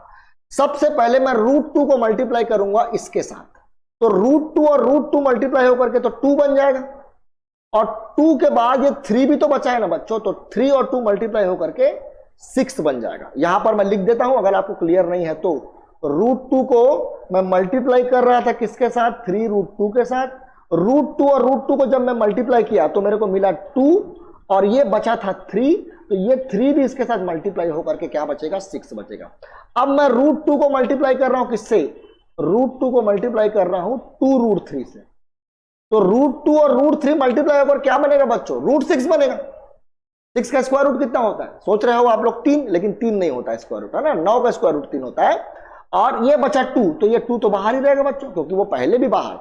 सबसे पहले मैं √2 को मल्टीप्लाई करूंगा इसके साथ, तो √2 और √2 मल्टीप्लाई होकर के तो 2 बन जाएगा, और 2 के बाद ये 3 भी तो बचा है ना बच्चों, तो 3 और 2 मल्टीप्लाई होकर के 6 बन जाएगा। यहां पर मैं लिख देता हूं अगर आपको क्लियर नहीं है तो। √2 को मैं मल्टीप्लाई कर रहा था किसके साथ? 3√2 के साथ। √2 और √2 को जब मैं मल्टीप्लाई किया तो मेरे को मिला 2, और ये बचा था 3, तो ये 3 भी इसके साथ मल्टीप्लाई होकर के क्या बचेगा? 6 बचेगा। अब मैं √2 को मल्टीप्लाई कर रहा हूं किससे? √2 को मल्टीप्लाई कर रहा हूं 2√3 से। तो √2 और √3 मल्टीप्लाई होकर क्या बनेगा बच्चों? √6 बनेगा। 6 का स्क्वायर रूट कितना होता है? सोच रहे हो आप लोग 3, लेकिन 3 नहीं होता है स्क्वायर रूट, है ना। 9 का स्क्वायर रूट 3 होता है, और ये बचा 2, तो ये 2 तो बाहर ही रहेगा बच्चों, क्योंकि वो पहले भी बाहर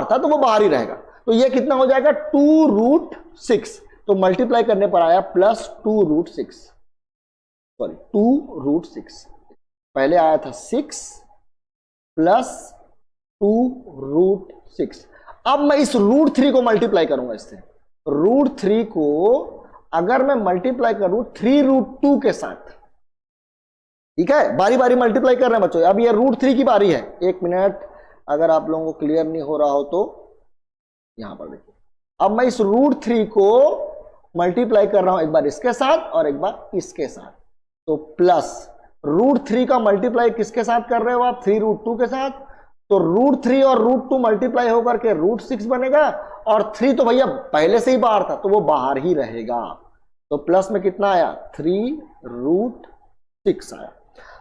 था, तो वो बाहर ही रहेगा। तो ये कितना हो जाएगा? 2√6। तो मल्टीप्लाई करने पर आया प्लस 2√6, सॉरी 2√6। पहले आया था 6 प्लस 2√6। अब मैं इस √3 को मल्टीप्लाई करूंगा इससे। √3 को अगर मैं मल्टीप्लाई करूं 3√2 के साथ, ठीक है, बारी बारी मल्टीप्लाई कर रहे हैं बच्चों। अब ये √3 की बारी है। एक मिनट, अगर आप लोगों को क्लियर नहीं हो रहा हो तो यहां पर देखिए। अब मैं इस √3 को मल्टीप्लाई कर रहा हूं, एक बार इसके साथ और एक बार इसके साथ, तो प्लस √3 का मल्टीप्लाई किसके साथ कर रहे हो आप? 3√2 के साथ। तो √3 और √2 मल्टीप्लाई होकर के √6 बनेगा, और 3 तो भैया पहले से ही बाहर था, तो वो बाहर ही रहेगा। तो प्लस में कितना आया? 3√6 आया।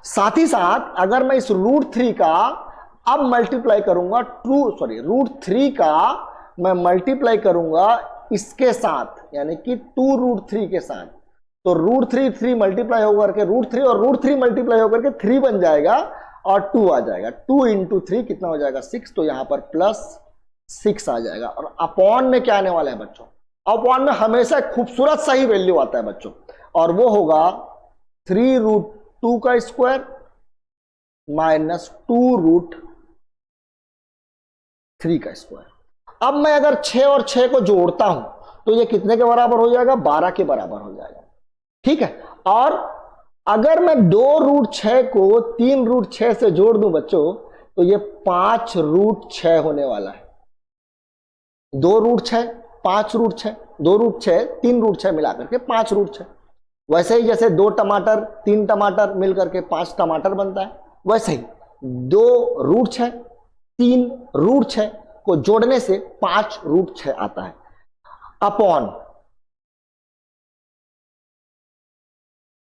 साथ ही साथ अगर मैं इस √3 का अब मल्टीप्लाई करूंगा √3 का मैं मल्टीप्लाई करूंगा इसके साथ, यानी कि 2√3 के साथ, तो √3 मल्टीप्लाई होकर के √3 और √3 मल्टीप्लाई होकर के 3 बन जाएगा, और 2 आ जाएगा। 2 × 3 कितना हो जाएगा? 6। तो यहां पर प्लस 6 आ जाएगा। और अपॉन में क्या आने वाला है बच्चों? अपॉन में हमेशा खूबसूरत सा ही वैल्यू आता है बच्चों, और वो होगा 3√2 का स्क्वायर माइनस 2√3 का स्क्वायर। अब मैं अगर 6 और 6 को जोड़ता हूं तो ये कितने के बराबर हो जाएगा? 12 के बराबर हो जाएगा। ठीक है, और अगर मैं 2√6 को 3√6 से जोड़ दूं बच्चों तो ये 5√6 होने वाला है। 2√6, 5√6, 2√6, 3√6 मिलाकर के 5√6। वैसे ही जैसे 2 टमाटर 3 टमाटर मिलकर के 5 टमाटर बनता है, वैसे ही 2√6 3√6 को जोड़ने से 5√6 आता है। अपॉन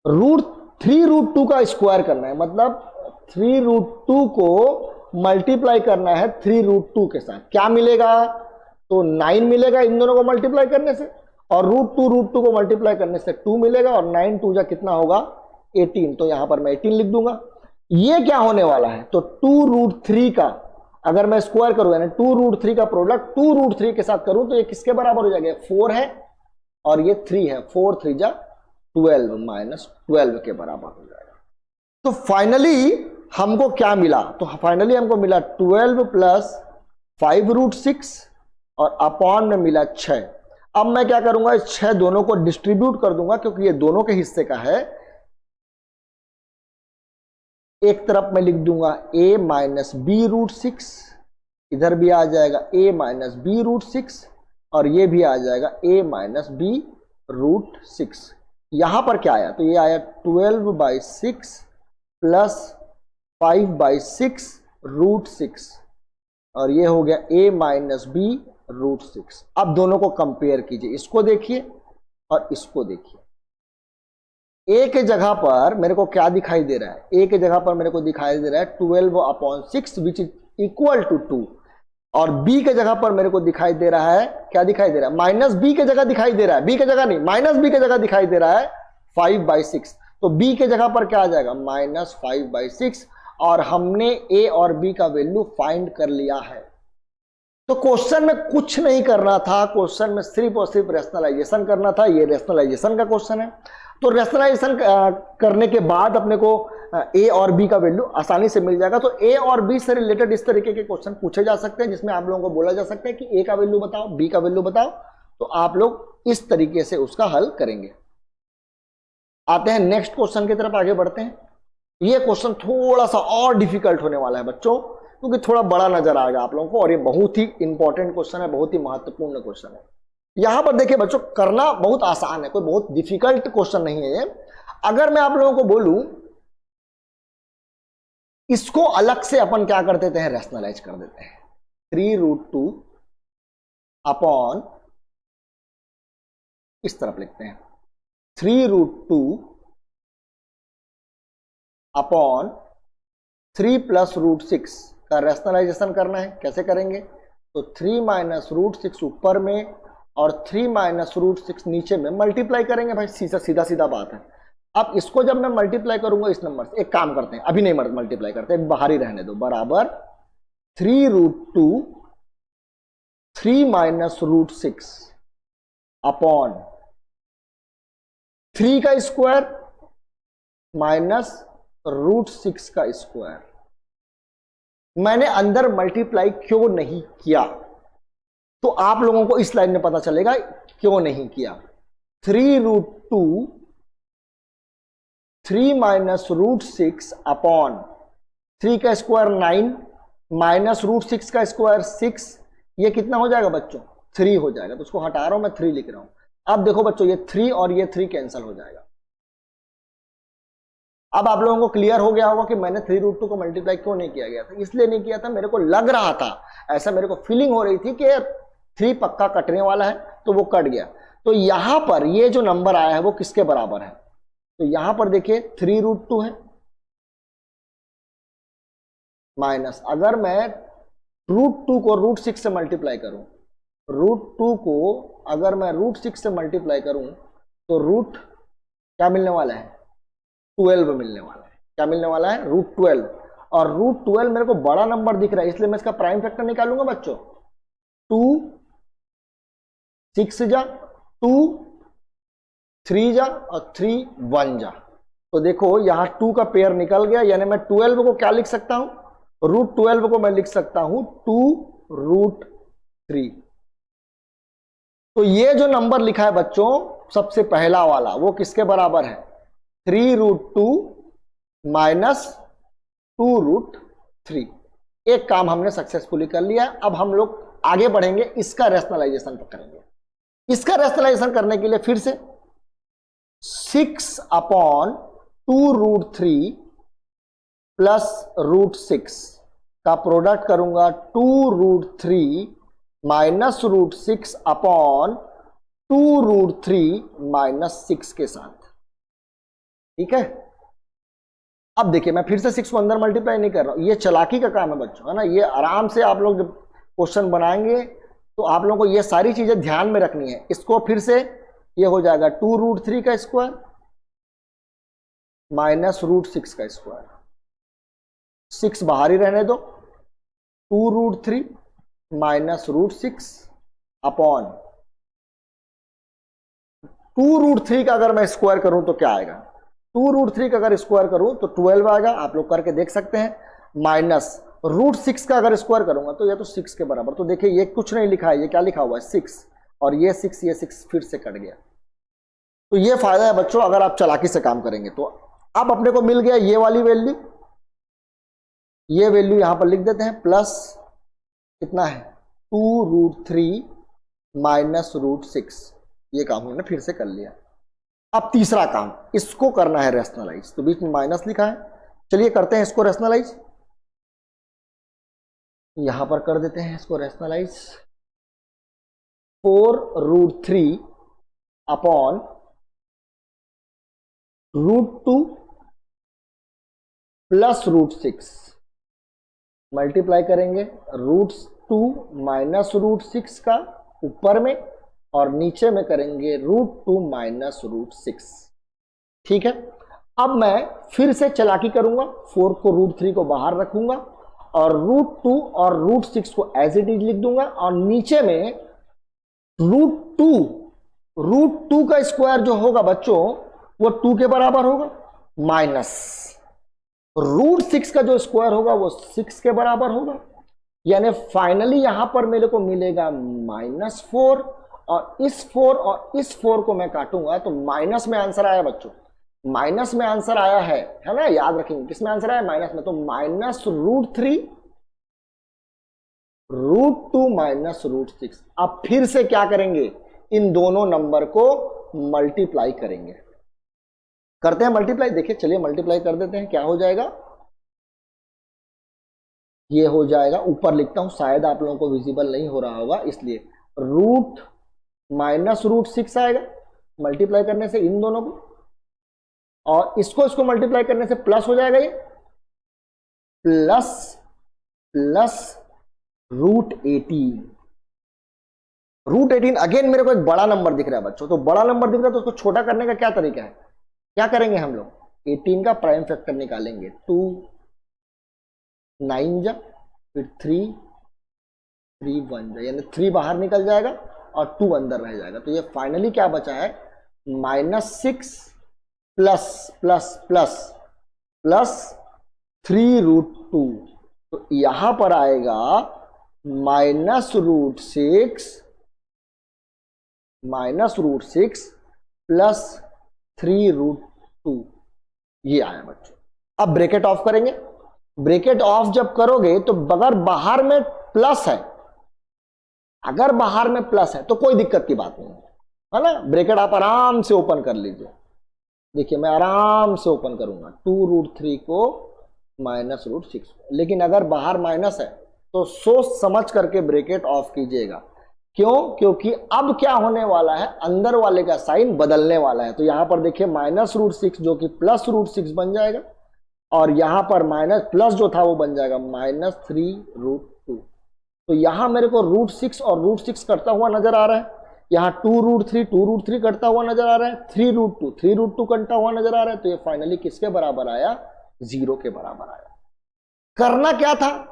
√3√2 का स्क्वायर करना है, मतलब 3√2 को मल्टीप्लाई करना है 3√2 के साथ। क्या मिलेगा? तो 9 मिलेगा इन दोनों को मल्टीप्लाई करने से, और √2 को मल्टीप्लाई करने से 2 मिलेगा, और 9 2 जा कितना होगा? 18। तो यहां पर मैं 18 लिख दूंगा। ये क्या होने वाला है? तो 2√3 का अगर मैं स्क्वायर करूं यानी 2√3 का प्रोडक्ट 2√3 के साथ करूं तो ये किसके बराबर हो जाएगा? 4 है और ये 3 है। 4 3 जा 12 -12 के बराबर हो जाएगा। तो फाइनली हमको क्या मिला? तो फाइनली हमको मिला 12 + 5√6 और अपॉन में मिला 6। अब मैं क्या करूंगा? इस 6 दोनों को डिस्ट्रीब्यूट कर दूंगा क्योंकि ये दोनों के हिस्से का है। एक तरफ मैं लिख दूंगा a - b√6, इधर भी आ जाएगा a - b√6 और ये भी आ जाएगा a - b√6। यहां पर क्या आया? तो ये आया 12/6 + 5/6√6 और ये हो गया a - b√6। अब दोनों को कंपेयर कीजिए, इसको देखिए और इसको देखिए। a के जगह पर मेरे को क्या दिखाई दे रहा है? a के जगह पर मेरे को दिखाई दे रहा है 12/6 विच इज इक्वल टू 2, और b के जगह पर मेरे को दिखाई दे रहा है, क्या दिखाई दे रहा है? -b के जगह दिखाई दे रहा है, b के जगह नहीं, -b के जगह दिखाई दे रहा है 5/6। तो b के जगह पर क्या आ जाएगा? -5/6, और हमने a और b का वैल्यू फाइंड कर लिया है। तो क्वेश्चन में कुछ नहीं करना था, क्वेश्चन में सिर्फ और सिर्फ रेशनलाइजेशन करना था। ये रेशनलाइजेशन का क्वेश्चन है। तो रेशनलाइजेशन करने के बाद अपने को a और b का वैल्यू आसानी से मिल जाएगा। तो a और b से रिलेटेड इस तरीके के क्वेश्चन पूछे जा सकते हैं जिसमें आप लोगों को बोला जा सकता है कि a का वैल्यू बताओ, b का वैल्यू बताओ। तो आप लोग इस तरीके से उसका हल करेंगे। आते हैं नेक्स्ट क्वेश्चन की तरफ, आगे बढ़ते हैं। ये क्वेश्चन थोड़ा सा और डिफिकल्ट होने वाला है बच्चों, क्योंकि थोड़ा बड़ा नजर आएगा आप लोगों को, और ये बहुत ही इंपॉर्टेंट क्वेश्चन है, बहुत ही महत्वपूर्ण क्वेश्चन है। यहां पर देखिए बच्चों, करना बहुत आसान है, कोई बहुत डिफिकल्ट क्वेश्चन नहीं है ये। अगर मैं आप लोगों को बोलूं इसको अलग से अपन क्या कर देते हैं? रैशनलाइज कर देते हैं। 3√2 अपॉन, इस तरफ लिखते हैं 3√2 अपॉन 3 + √6 का रैशनलाइजेशन करना है। कैसे करेंगे? तो 3 - √6 ऊपर में और 3 - √6 नीचे में मल्टीप्लाई करेंगे। भाई सीधा सीधा बात है। अब इसको जब मैं मल्टीप्लाई करूंगा इस नंबर से, एक काम करते हैं, अभी नहीं मल्टीप्लाई करते, बाहर ही रहने दो, बराबर 3√2 3 - √6 अपॉन 3 का स्क्वायर माइनस √6 का स्क्वायर। मैंने अंदर मल्टीप्लाई क्यों नहीं किया, तो आप लोगों को इस लाइन में पता चलेगा क्यों नहीं किया। 3√2 3 - √6 अपॉन 3 का स्क्वायर 9 माइनस √6 का स्क्वायर 6, ये कितना हो जाएगा बच्चों? 3 हो जाएगा। तो उसको हटा रहा हूं मैं, 3 लिख रहा हूं। अब देखो बच्चों, ये 3 और ये 3 कैंसिल हो जाएगा। अब आप लोगों को क्लियर हो गया होगा कि मैंने 3√2 को मल्टीप्लाई क्यों नहीं किया गया था। इसलिए नहीं किया था, मेरे को लग रहा था, ऐसा मेरे को फीलिंग हो रही थी कि 3 पक्का कटने वाला है, तो वो कट गया। तो यहां पर ये जो नंबर आया है वो किसके बराबर है? तो यहां पर देखिए 3√2 है माइनस, अगर मैं √2 को √6 से मल्टीप्लाई करूं, √2 को अगर मैं √6 से मल्टीप्लाई करूं तो रूट क्या मिलने वाला है? 12 मिलने वाला है। क्या मिलने वाला है? √12। और √12 मेरे को बड़ा नंबर दिख रहा है, इसलिए मैं इसका प्राइम फैक्टर निकालूंगा बच्चों। 2 6 जा 2 3 जा और 3 1 जा। तो देखो यहां 2 का पेयर निकल गया, यानी मैं 12 को क्या लिख सकता हूं? √12 को मैं लिख सकता हूं 2 √3 3। तो ये जो नंबर लिखा है बच्चों सबसे पहला वाला, वो किसके बराबर है? 3√2 माइनस 2√3। एक काम हमने सक्सेसफुली कर लिया। अब हम लोग आगे बढ़ेंगे, इसका रैशनलाइजेशन करेंगे। इसका रैशनलाइजेशन करने के लिए फिर से 6/2√3 प्लस √6 का प्रोडक्ट करूंगा 2√3 माइनस √6 अपॉन 2√3 माइनस 6 के साथ। ठीक है, अब देखिए मैं फिर से 6 को अंदर मल्टीप्लाई नहीं कर रहा हूं, ये चालाकी का काम है बच्चों, है ना। ये आराम से आप लोग जब क्वेश्चन बनाएंगे तो आप लोगों को ये सारी चीजें ध्यान में रखनी है। इसको फिर से ये हो जाएगा 2√3 का स्क्वायर माइनस √6 का स्क्वायर। 6 बाहर ही रहने दो, 2√3 माइनस √6 अपॉन 2√3 का अगर मैं स्क्वायर करूं तो क्या आएगा? 2√3 का अगर स्क्वायर करूं तो 12 आएगा, आप लोग करके देख सकते हैं। माइनस √6 का अगर स्क्वायर करूंगा तो यह तो 6 के बराबर। तो देखिए ये कुछ नहीं लिखा है, ये क्या लिखा हुआ है? 6, और ये 6 फिर से कट गया। तो ये फायदा है बच्चों अगर आप चालाकी से काम करेंगे। तो अब अपने को मिल गया ये वाली वैल्यू, ये वैल्यू यहां पर लिख देते हैं, प्लस कितना है 2√3 माइनस √6। ये काम हमने फिर से कर लिया। अब तीसरा काम, इसको करना है रैशनलाइज। तो बीच में माइनस लिखा है, चलिए करते हैं इसको रैशनलाइज। यहां पर कर देते हैं इसको रैशनलाइज। 4√3 अपॉन √2 प्लस √6 मल्टीप्लाई करेंगे √2 माइनस √6 का ऊपर में, और नीचे में करेंगे √2 माइनस √6। ठीक है, अब मैं फिर से चालाकी करूंगा, 4 को √3 को बाहर रखूंगा और √2 और √6 को एज इट इज लिख दूंगा, और नीचे में √2 का स्क्वायर जो होगा बच्चों वो 2 के बराबर होगा, माइनस √6 का जो स्क्वायर होगा वो 6 के बराबर होगा। यानी फाइनली यहां पर मेरे को मिलेगा -4, और इस 4 और इस 4 को मैं काटूंगा तो माइनस में आंसर आया बच्चों, माइनस में आंसर आया है ना। याद रखेंगे किस में आंसर आया? माइनस में। तो माइनस √3 √2 माइनस √6। अब फिर से क्या करेंगे? इन दोनों नंबर को मल्टीप्लाई करेंगे। करते हैं मल्टीप्लाई, देखिए चलिए मल्टीप्लाई कर देते हैं। क्या हो जाएगा? ये हो जाएगा, ऊपर लिखता हूं, शायद आप लोगों को विजिबल नहीं हो रहा होगा इसलिए, रूट माइनस √6 आएगा मल्टीप्लाई करने से इन दोनों को, और इसको मल्टीप्लाई करने से प्लस हो जाएगा, ये प्लस √18। √18 अगेन मेरे को एक बड़ा नंबर दिख रहा है बच्चों, तो बड़ा नंबर दिख रहा है तो उसको छोटा करने का क्या तरीका है? क्या करेंगे हम लोग? 18 का प्राइम फैक्टर निकालेंगे, 2 9 जा, फिर 3 1 जा, यानी 3 बाहर निकल जाएगा और 2 अंदर रह जाएगा। तो ये फाइनली क्या बचा है? -6 प्लस 3√2। तो यहां पर आएगा -√6 प्लस 3√2। ये आया बच्चों। अब ब्रैकेट ऑफ करेंगे। ब्रैकेट ऑफ जब करोगे तो अगर बाहर में प्लस है, अगर बाहर में प्लस है तो कोई दिक्कत की बात नहीं है ना। ब्रैकेट आप आराम से ओपन कर लीजिए। देखिए मैं आराम से ओपन करूंगा 2√3 को माइनस √6, लेकिन अगर बाहर माइनस है तो सोच समझ करके ब्रैकेट ऑफ कीजिएगा। क्यों? क्योंकि अब क्या होने वाला है, अंदर वाले का साइन बदलने वाला है। तो यहां पर देखिए -√6 जो कि प्लस √6 बन जाएगा, और यहां पर माइनस प्लस जो था वो बन जाएगा -3√2। तो यहां मेरे को √6 और √6 कटता हुआ नजर आ रहा है, यहाँ 2√3 कटता हुआ नजर आ रहा है, 3√2 कटता हुआ नजर आ रहा है। तो ये फाइनली किसके बराबर आया? 0 के बराबर आया। करना क्या था?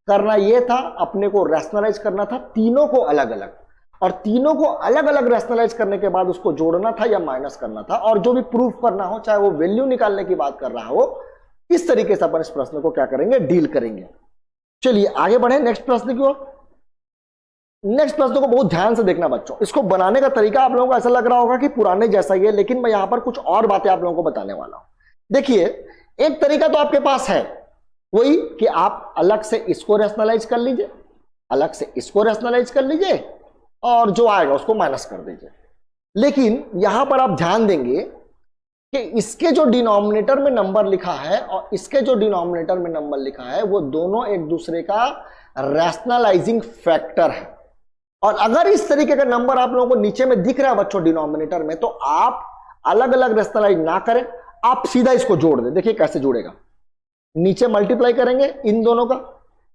करना ये था, अपने को रैशनलाइज करना था तीनों को अलग अलग, और तीनों को अलग अलग रैशनलाइज करने के बाद उसको जोड़ना था या माइनस करना था, और जो भी प्रूफ करना हो, चाहे वो वैल्यू निकालने की बात कर रहा हो, इस तरीके से अपन इस प्रश्न को क्या करेंगे? डील करेंगे। चलिए आगे बढ़े नेक्स्ट प्रश्न की ओर। नेक्स्ट प्रश्न को बहुत ध्यान से देखना बच्चों, इसको बनाने का तरीका आप लोगों को ऐसा लग रहा होगा कि पुराने जैसा ही है, लेकिन मैं यहां पर कुछ और बातें आप लोगों को बताने वाला हूं। देखिए, एक तरीका तो आपके पास है, वही कि आप अलग से इसको रैशनलाइज कर लीजिए, अलग से इसको रैशनलाइज कर लीजिए और जो आएगा उसको माइनस कर दीजिए। लेकिन यहां पर आप ध्यान देंगे कि इसके जो डिनोमिनेटर में नंबर लिखा है और इसके जो डिनोमिनेटर में नंबर लिखा है वो दोनों एक दूसरे का रैशनलाइजिंग फैक्टर है। और अगर इस तरीके का नंबर आप लोगों को नीचे में दिख रहा है बच्चों डिनोमिनेटर में, तो आप अलग अलग रैशनलाइज ना करें, आप सीधा इसको जोड़ दें। देखिए कैसे जुड़ेगा, नीचे मल्टीप्लाई करेंगे इन दोनों का,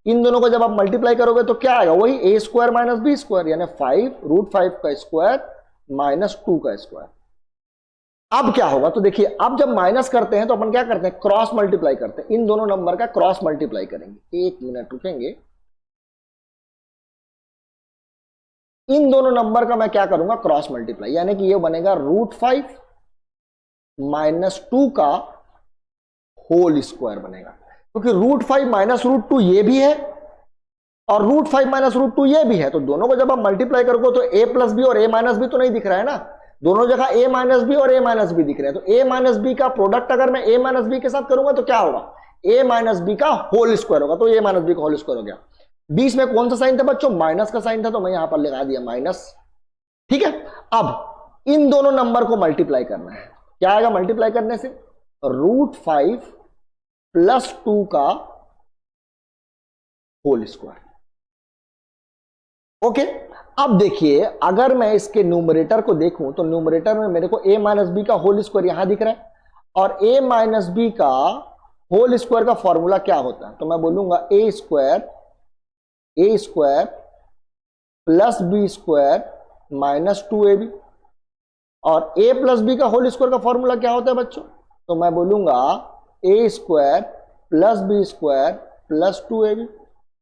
इन दोनों का जब आप मल्टीप्लाई करोगे तो क्या आएगा, वही ए स्क्वायर माइनस बी स्क्वायर, यानी 5√5 का स्क्वायर माइनस 2 का स्क्वायर। अब क्या होगा, तो देखिए अब जब माइनस करते हैं तो अपन क्या करते हैं, क्रॉस मल्टीप्लाई करते हैं, इन दोनों नंबर का क्रॉस मल्टीप्लाई करेंगे। एक मिनट रुकेंगे, इन दोनों नंबर का मैं क्या करूंगा, क्रॉस मल्टीप्लाई, यानी कि ये बनेगा √5 माइनस 2 का होल स्क्वायर बनेगा, क्योंकि √5 माइनस √2 ये भी है और √5 माइनस √2 ये भी है, तो दोनों को जब आप मल्टीप्लाई करोगे तो a प्लस बी और a माइनस बी तो नहीं दिख रहा है ना, दोनों जगह a माइनस बी और a माइनस बी दिख रहे हैं। तो a माइनस बी का प्रोडक्ट अगर मैं a माइनस बी के साथ करूंगा तो क्या होगा, a माइनस बी का होल स्क्वायर होगा, तो a माइनस बी का होल स्क्वायर हो गया। बीच में कौन सा साइन था बच्चों, माइनस का साइन था, तो मैं यहां पर लगा दिया माइनस। ठीक है, अब इन दोनों नंबर को मल्टीप्लाई करना है, क्या आएगा मल्टीप्लाई करने से, √5 प्लस 2 का होल स्क्वायर। ओके, अब देखिए अगर मैं इसके न्यूमरेटर को देखूं तो न्यूमरेटर में मेरे को a माइनस बी का होल स्क्वायर यहां दिख रहा है, और a माइनस बी का होल स्क्वायर का फॉर्मूला क्या होता है, तो मैं बोलूंगा a square plus B square minus 2ab। और a प्लस बी का होल स्क्वायर का फॉर्मूला क्या होता है बच्चों, तो मैं बोलूंगा a square plus B square plus 2ab।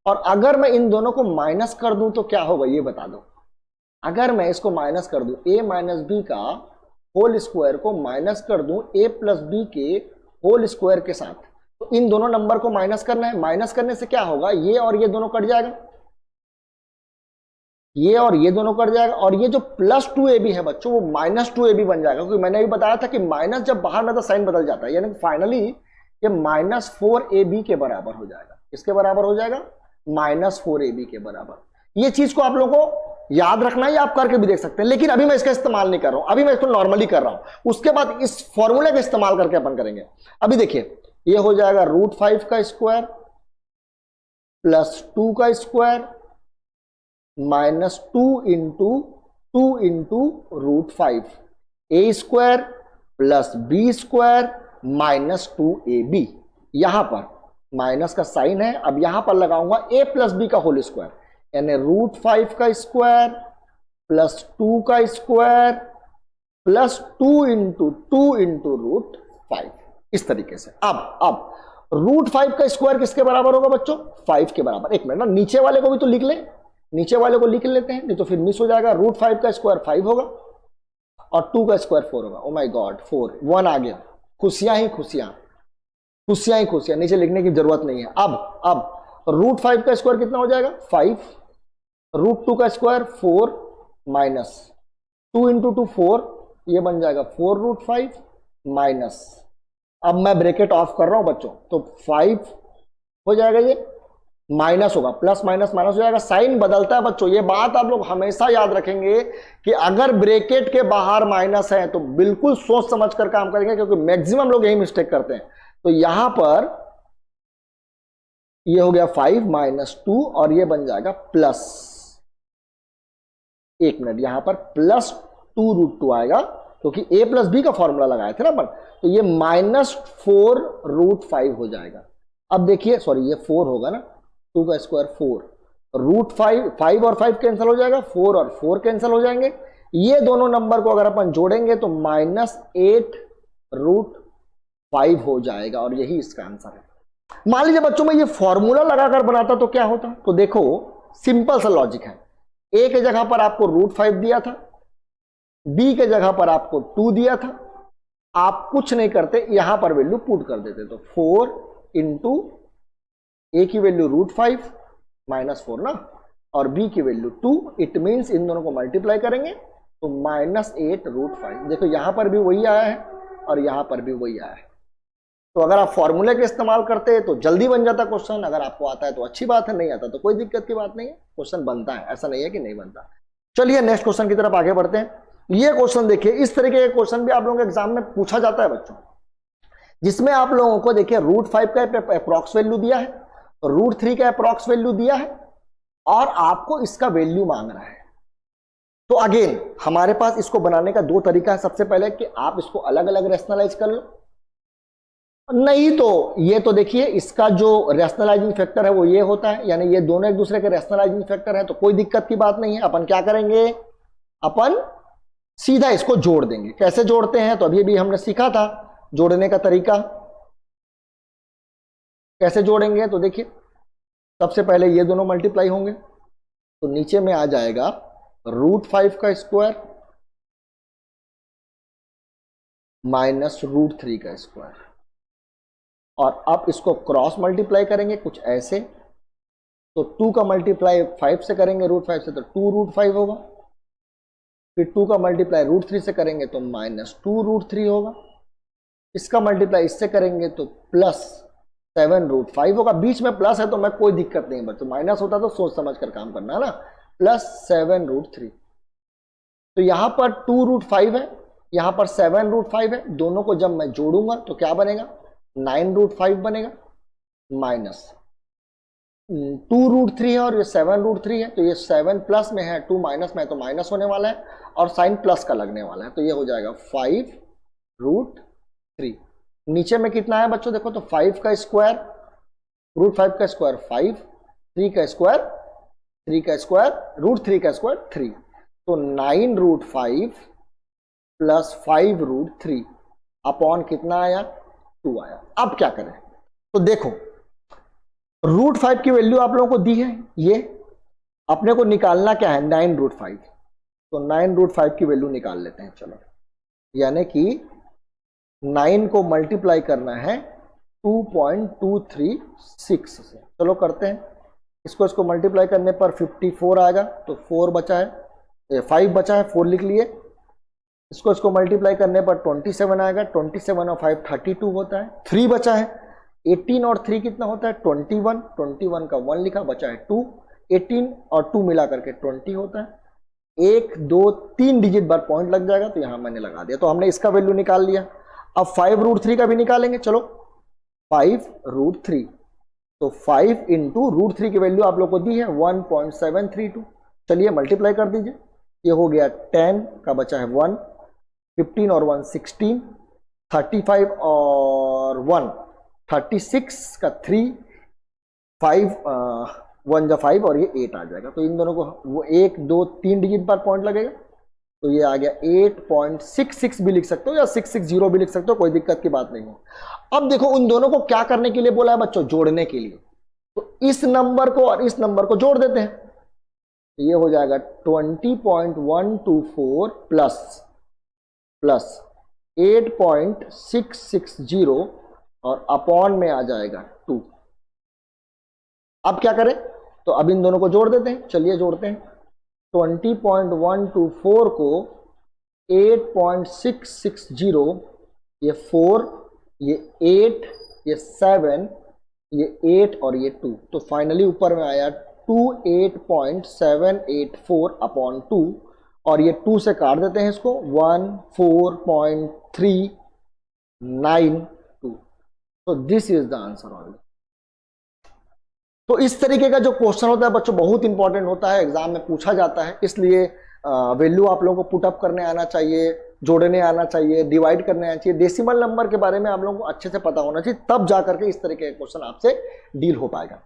और अगर मैं इन दोनों को माइनस कर दूं तो क्या होगा ये बता दो, अगर मैं इसको माइनस कर दूं, a माइनस बी का होल स्क्वायर को माइनस कर दूं a प्लस बी के होल स्क्वायर के साथ, तो इन दोनों नंबर को माइनस करना है, माइनस करने से क्या होगा, ये और ये दोनों कट जाएगा, ये और ये दोनों कट जाएगा, और ये जो प्लस 2ab है बच्चों वो माइनस 2ab बन जाएगा, क्योंकि मैंने भी बताया था कि माइनस जब बाहर में तो साइन बदल जाता है, यानी फाइनली ये माइनस 4ab के बराबर हो जाएगा। इसके बराबर हो जाएगा माइनस 4ab के बराबर। ये चीज को आप लोगों को याद रखना है, आप करके भी देख सकते हैं, लेकिन अभी मैं इसका इस्तेमाल नहीं कर रहा हूं, अभी मैं इसको नॉर्मली कर रहा हूं, उसके बाद इस फॉर्मूले का इस्तेमाल करके अपन करेंगे। अभी देखिए ये हो जाएगा √5 का स्क्वायर प्लस 2 का square minus 2 into √5 a square plus b square minus 2ab। यहां पर माइनस का साइन है, अब यहां पर लगाऊंगा a प्लस बी का होल स्क्वायर, यानी √5 का स्क्वायर प्लस 2 का स्क्वायर प्लस 2 इंटू √5, इस तरीके से। अब √5 का स्क्वायर किसके बराबर होगा बच्चों, 5 के बराबर। एक मिनट ना, नीचे वाले को भी तो लिख ले, नीचे वाले को लिख लेते हैं, नहीं तो फिर मिस हो जाएगा। √5 का स्क्वायर 5 होगा और 2 का स्क्वायर 4 होगा। ओ माय गॉड, 4 1 आ गया, खुशियां ही खुशियां, खुशियां ही खुशियां, नीचे लिखने की जरूरत नहीं है। अब √5 का स्क्वायर कितना हो जाएगा, 5, √2 का स्क्वायर 4 माइनस 2 इंटू 2 4, ये बन जाएगा 4√5 माइनस, अब मैं ब्रैकेट ऑफ कर रहा हूं बच्चों, तो 5 हो जाएगा, ये माइनस होगा, प्लस माइनस माइनस हो जाएगा, साइन बदलता है बच्चों। ये बात आप लोग हमेशा याद रखेंगे कि अगर ब्रैकेट के बाहर माइनस है तो बिल्कुल सोच समझ कर काम करेंगे, क्योंकि मैक्सिमम लोग यही मिस्टेक करते हैं। तो यहां पर ये हो गया 5 माइनस 2 और ये बन जाएगा प्लस, एक मिनट, यहां पर प्लस 2√2 आएगा, क्योंकि a प्लस बी का फॉर्मूला लगाए थे ना अपन, तो ये माइनस 4√5 हो जाएगा। अब देखिए, सॉरी ये 4 होगा ना, 2 का स्क्वायर 4, √5, 5 और 5 कैंसिल हो जाएगा, 4 और 4 कैंसिल हो जाएंगे, ये दोनों नंबर को अगर अपन जोड़ेंगे तो -8√5 हो जाएगा, और यही इसका आंसर है। मान लीजिए बच्चों में ये फॉर्मूला लगाकर बनाता तो क्या होता, तो देखो सिंपल सा लॉजिक है, a के जगह पर आपको √5 दिया था, b के जगह पर आपको 2 दिया था, आप कुछ नहीं करते, यहां पर वैल्यू पुट कर देते, तो 4 इंटू a की वैल्यू √5 माइनस 4 ना, और b की वैल्यू 2, इट मीन्स इन दोनों को मल्टीप्लाई करेंगे तो -8√5। देखो यहां पर भी वही आया है और यहां पर भी वही आया है। तो अगर आप फॉर्मूले के इस्तेमाल करते हैं तो जल्दी बन जाता क्वेश्चन, अगर आपको आता है तो अच्छी बात है, नहीं आता तो कोई दिक्कत की बात नहीं है, क्वेश्चन बनता है, ऐसा नहीं है कि नहीं बनता। चलिए नेक्स्ट क्वेश्चन की तरफ आगे बढ़ते हैं। ये क्वेश्चन देखिए, इस तरीके के क्वेश्चन भी आप लोगों के एग्जाम में पूछा जाता है बच्चों, जिसमें आप लोगों को देखिए √5 का अप्रॉक्स वैल्यू दिया है, √3 का अप्रॉक्स वैल्यू दिया है और आपको इसका वैल्यू मांग रहा है। तो अगेन हमारे पास इसको बनाने का दो तरीका है। सबसे पहले कि आप इसको अलग अलग रेशनलाइज कर लो, नहीं तो ये तो देखिए इसका जो रैशनलाइजिंग फैक्टर है वो ये होता है, यानी ये दोनों एक दूसरे के रैशनलाइजिंग फैक्टर है, तो कोई दिक्कत की बात नहीं है। अपन क्या करेंगे, अपन सीधा इसको जोड़ देंगे। कैसे जोड़ते हैं तो अभी भी हमने सीखा था जोड़ने का तरीका। कैसे जोड़ेंगे तो देखिए, सबसे पहले ये दोनों मल्टीप्लाई होंगे तो नीचे में आ जाएगा √5 का स्क्वायर माइनस √3 का स्क्वायर, और अब इसको क्रॉस मल्टीप्लाई करेंगे कुछ ऐसे, तो 2 का मल्टीप्लाई 5 से करेंगे √5 से तो 2√5 होगा, फिर 2 का मल्टीप्लाई √3 से करेंगे तो -2√3 होगा, इसका मल्टीप्लाई इससे करेंगे तो +7√5 होगा। बीच में प्लस है तो मैं कोई दिक्कत नहीं बच्चों, माइनस होता तो सोच समझ कर काम करना है ना, +7√3। तो यहां पर 2√5 है, यहां पर 7√5 है, दोनों को जब मैं जोड़ूंगा तो क्या बनेगा, 9√5 बनेगा, माइनस 2√3 है और ये 7√3 है, तो ये 7 प्लस में है 2 माइनस में है तो माइनस होने वाला है और साइन प्लस का लगने वाला है, तो ये हो जाएगा 5√3। नीचे में कितना है बच्चों, देखो तो 5 का स्क्वायर, √5 का स्क्वायर 5, 3 का स्क्वायर 3 का स्क्वायर, √3 का स्क्वायर 3, तो 9√5 प्लस 5√3 अपॉन कितना आया, 2 आया। अब क्या करें तो देखो, √5 की वैल्यू आप लोगों को दी है, ये अपने को निकालना क्या है 9√5, तो 9√5 की वैल्यू निकाल लेते हैं। चलो, यानी कि 9 को मल्टीप्लाई करना है 2.236 से, चलो करते हैं इसको मल्टीप्लाई करने पर 54 आएगा, तो 4 बचा है, 5 बचा है, 4 लिख लिए। इसको मल्टीप्लाई करने पर 27 आएगा, 27 और 5 32 होता है। 3 बचा है, 18 और 3 कितना होता है 21, 21 का 1 लिखा, बचा है 2, 18 और 2 मिला करके 20 होता है। 1 2 3 डिजिट बार पॉइंट लग जाएगा, तो यहां मैंने लगा दिया, तो हमने इसका वैल्यू निकाल लिया। अब 5√3 का भी निकालेंगे, चलो 5√3, तो 5 इंटू √3 की वैल्यू आप लोग को दी है 1.732, चलिए मल्टीप्लाई कर दीजिए, ये हो गया 10 का बचा है 1, 15 और 1 16, 35 और 1 36 का 3, 5 1 जा 5 और ये 8 आ जाएगा, तो इन दोनों को वो 1 2 3 डिजिट पर पॉइंट लगेगा, तो ये आ गया 8.66 भी लिख सकते हो या 660 भी लिख सकते हो, कोई दिक्कत की बात नहीं है। अब देखो उन दोनों को क्या करने के लिए बोला है बच्चों, जोड़ने के लिए, तो इस नंबर को और इस नंबर को जोड़ देते हैं, तो ये हो जाएगा 20.124 प्लस 8.660 और अपॉन में आ जाएगा 2। अब क्या करें, तो अब इन दोनों को जोड़ देते हैं, चलिए जोड़ते हैं। 20.124 को 8.660, ये 4, ये 8, ये 7, ये 8 और ये 2, तो फाइनली ऊपर में आया 28.784 अपॉन 2, और ये 2 से काट देते हैं इसको, 14.392, तो this is the answer only. तो इस तरीके का जो क्वेश्चन होता है बच्चों बहुत इंपॉर्टेंट होता है, एग्जाम में पूछा जाता है, इसलिए वैल्यू आप लोगों को पुटअप करने आना चाहिए, जोड़ने आना चाहिए, डिवाइड करने आना चाहिए, डेसिमल नंबर के बारे में आप लोगों को अच्छे से पता होना चाहिए, तब जा करके इस तरीके का क्वेश्चन आपसे डील हो पाएगा।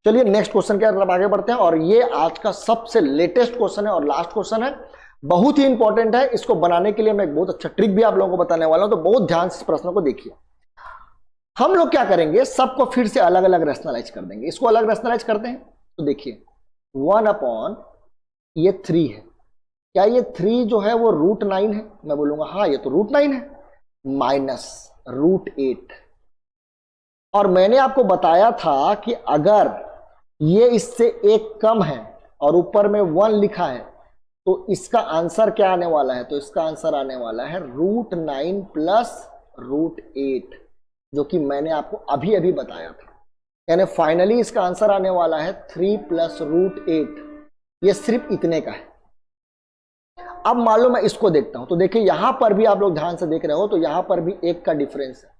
चलिए नेक्स्ट क्वेश्चन के तरफ आगे बढ़ते हैं, और ये आज का सबसे लेटेस्ट क्वेश्चन है और लास्ट क्वेश्चन है, बहुत ही इंपॉर्टेंट है। इसको बनाने के लिए मैं एक बहुत अच्छा ट्रिक भी आप लोगों को बताने वाला हूं, तो बहुत ध्यान से इस प्रश्न को देखिए। हम लोग क्या करेंगे, सबको फिर से अलग अलग रैशनलाइज कर देंगे। इसको अलग रैशनलाइज करते हैं, तो देखिए 1 अपॉन ये 3 है, क्या ये 3 जो है वो √9 है, मैं बोलूंगा हाँ ये तो √9 है, माइनस √8, और मैंने आपको बताया था कि अगर ये इससे एक कम है और ऊपर में 1 लिखा है, तो इसका आंसर क्या आने वाला है? तो इसका आंसर आने वाला है √9 प्लस √8, जो कि मैंने आपको अभी अभी बताया था। यानी फाइनली इसका आंसर आने वाला है 3 प्लस √8। ये सिर्फ इतने का है। अब मान लो मैं इसको देखता हूं, तो देखिए यहां पर भी आप लोग ध्यान से देख रहे हो, तो यहां पर भी 1 का डिफरेंस है।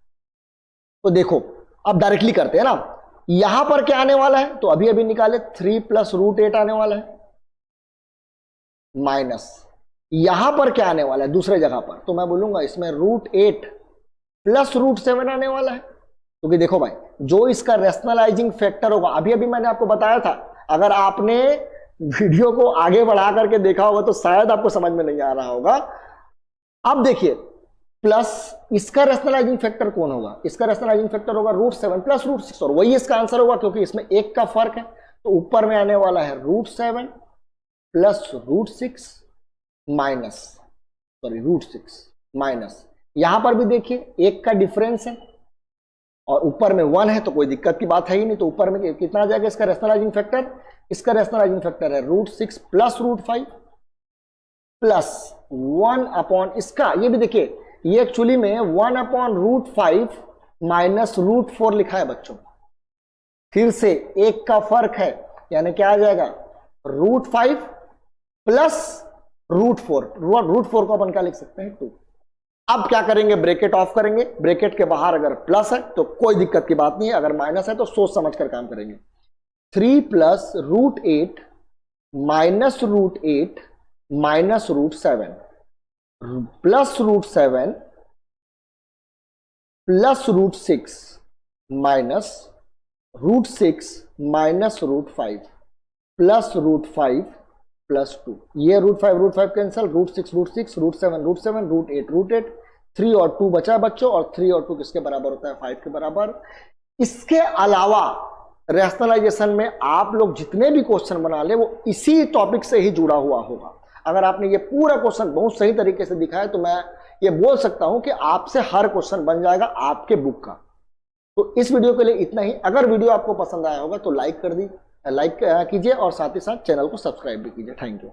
तो देखो अब डायरेक्टली करते हैं ना, यहां पर क्या आने वाला है? तो अभी अभी निकाले 3 प्लस √8 आने वाला है, माइनस यहां पर क्या आने वाला है दूसरे जगह पर? तो मैं बोलूंगा इसमें √8 प्लस √7 आने वाला है। क्योंकि देखो भाई, जो इसका रैशनलाइजिंग फैक्टर होगा, अभी अभी मैंने आपको बताया था, अगर आपने वीडियो को आगे बढ़ा करके देखा होगा तो शायद आपको समझ में नहीं आ रहा होगा। अब देखिए, प्लस इसका रैशनलाइजिंग फैक्टर कौन होगा? इसका रैशनलाइजिंग फैक्टर होगा √7 प्लस √6, और वही इसका आंसर होगा क्योंकि इसमें 1 का फर्क है। तो ऊपर में आने वाला है √7 प्लस √6 माइनस √6 माइनस, यहां पर भी देखिए 1 का डिफरेंस है और ऊपर में 1 है, तो कोई दिक्कत की बात है ही नहीं। तो ऊपर में कितना आ जाएगा इसका रैशनलाइजिंग फैक्टर? इसका रैशनलाइजिंग फैक्टर है √6 प्लस √5 प्लस 1 अपॉन इसका, ये भी देखिए, ये एक्चुअली में 1 अपॉन √5 माइनस √4 लिखा है बच्चों। फिर से 1 का फर्क है, यानी क्या आ जाएगा? √5 प्लस √4। √4 को अपन क्या लिख सकते हैं? 2। अब क्या करेंगे? ब्रैकेट ऑफ करेंगे। ब्रैकेट के बाहर अगर प्लस है तो कोई दिक्कत की बात नहीं है, अगर माइनस है तो सोच समझ कर काम करेंगे। 3 plus √8 minus √8 minus √7 plus √7 plus √6 minus √6 minus √5 plus √5 plus 2। ये √5 कैंसल, √6 √6 √7 √8 √8, 3 और 2 बचा बच्चों, और 3 और 2 किसके बराबर होता है? 5 के बराबर। इसके अलावा रैशनलाइजेशन में आप लोग जितने भी क्वेश्चन बना ले वो इसी टॉपिक से ही जुड़ा हुआ होगा। अगर आपने ये पूरा क्वेश्चन बहुत सही तरीके से दिखाया तो मैं ये बोल सकता हूं कि आपसे हर क्वेश्चन बन जाएगा आपके बुक का। तो इस वीडियो के लिए इतना ही। अगर वीडियो आपको पसंद आया होगा तो लाइक कीजिए और साथ ही साथ चैनल को सब्सक्राइब भी कीजिए। Thank you.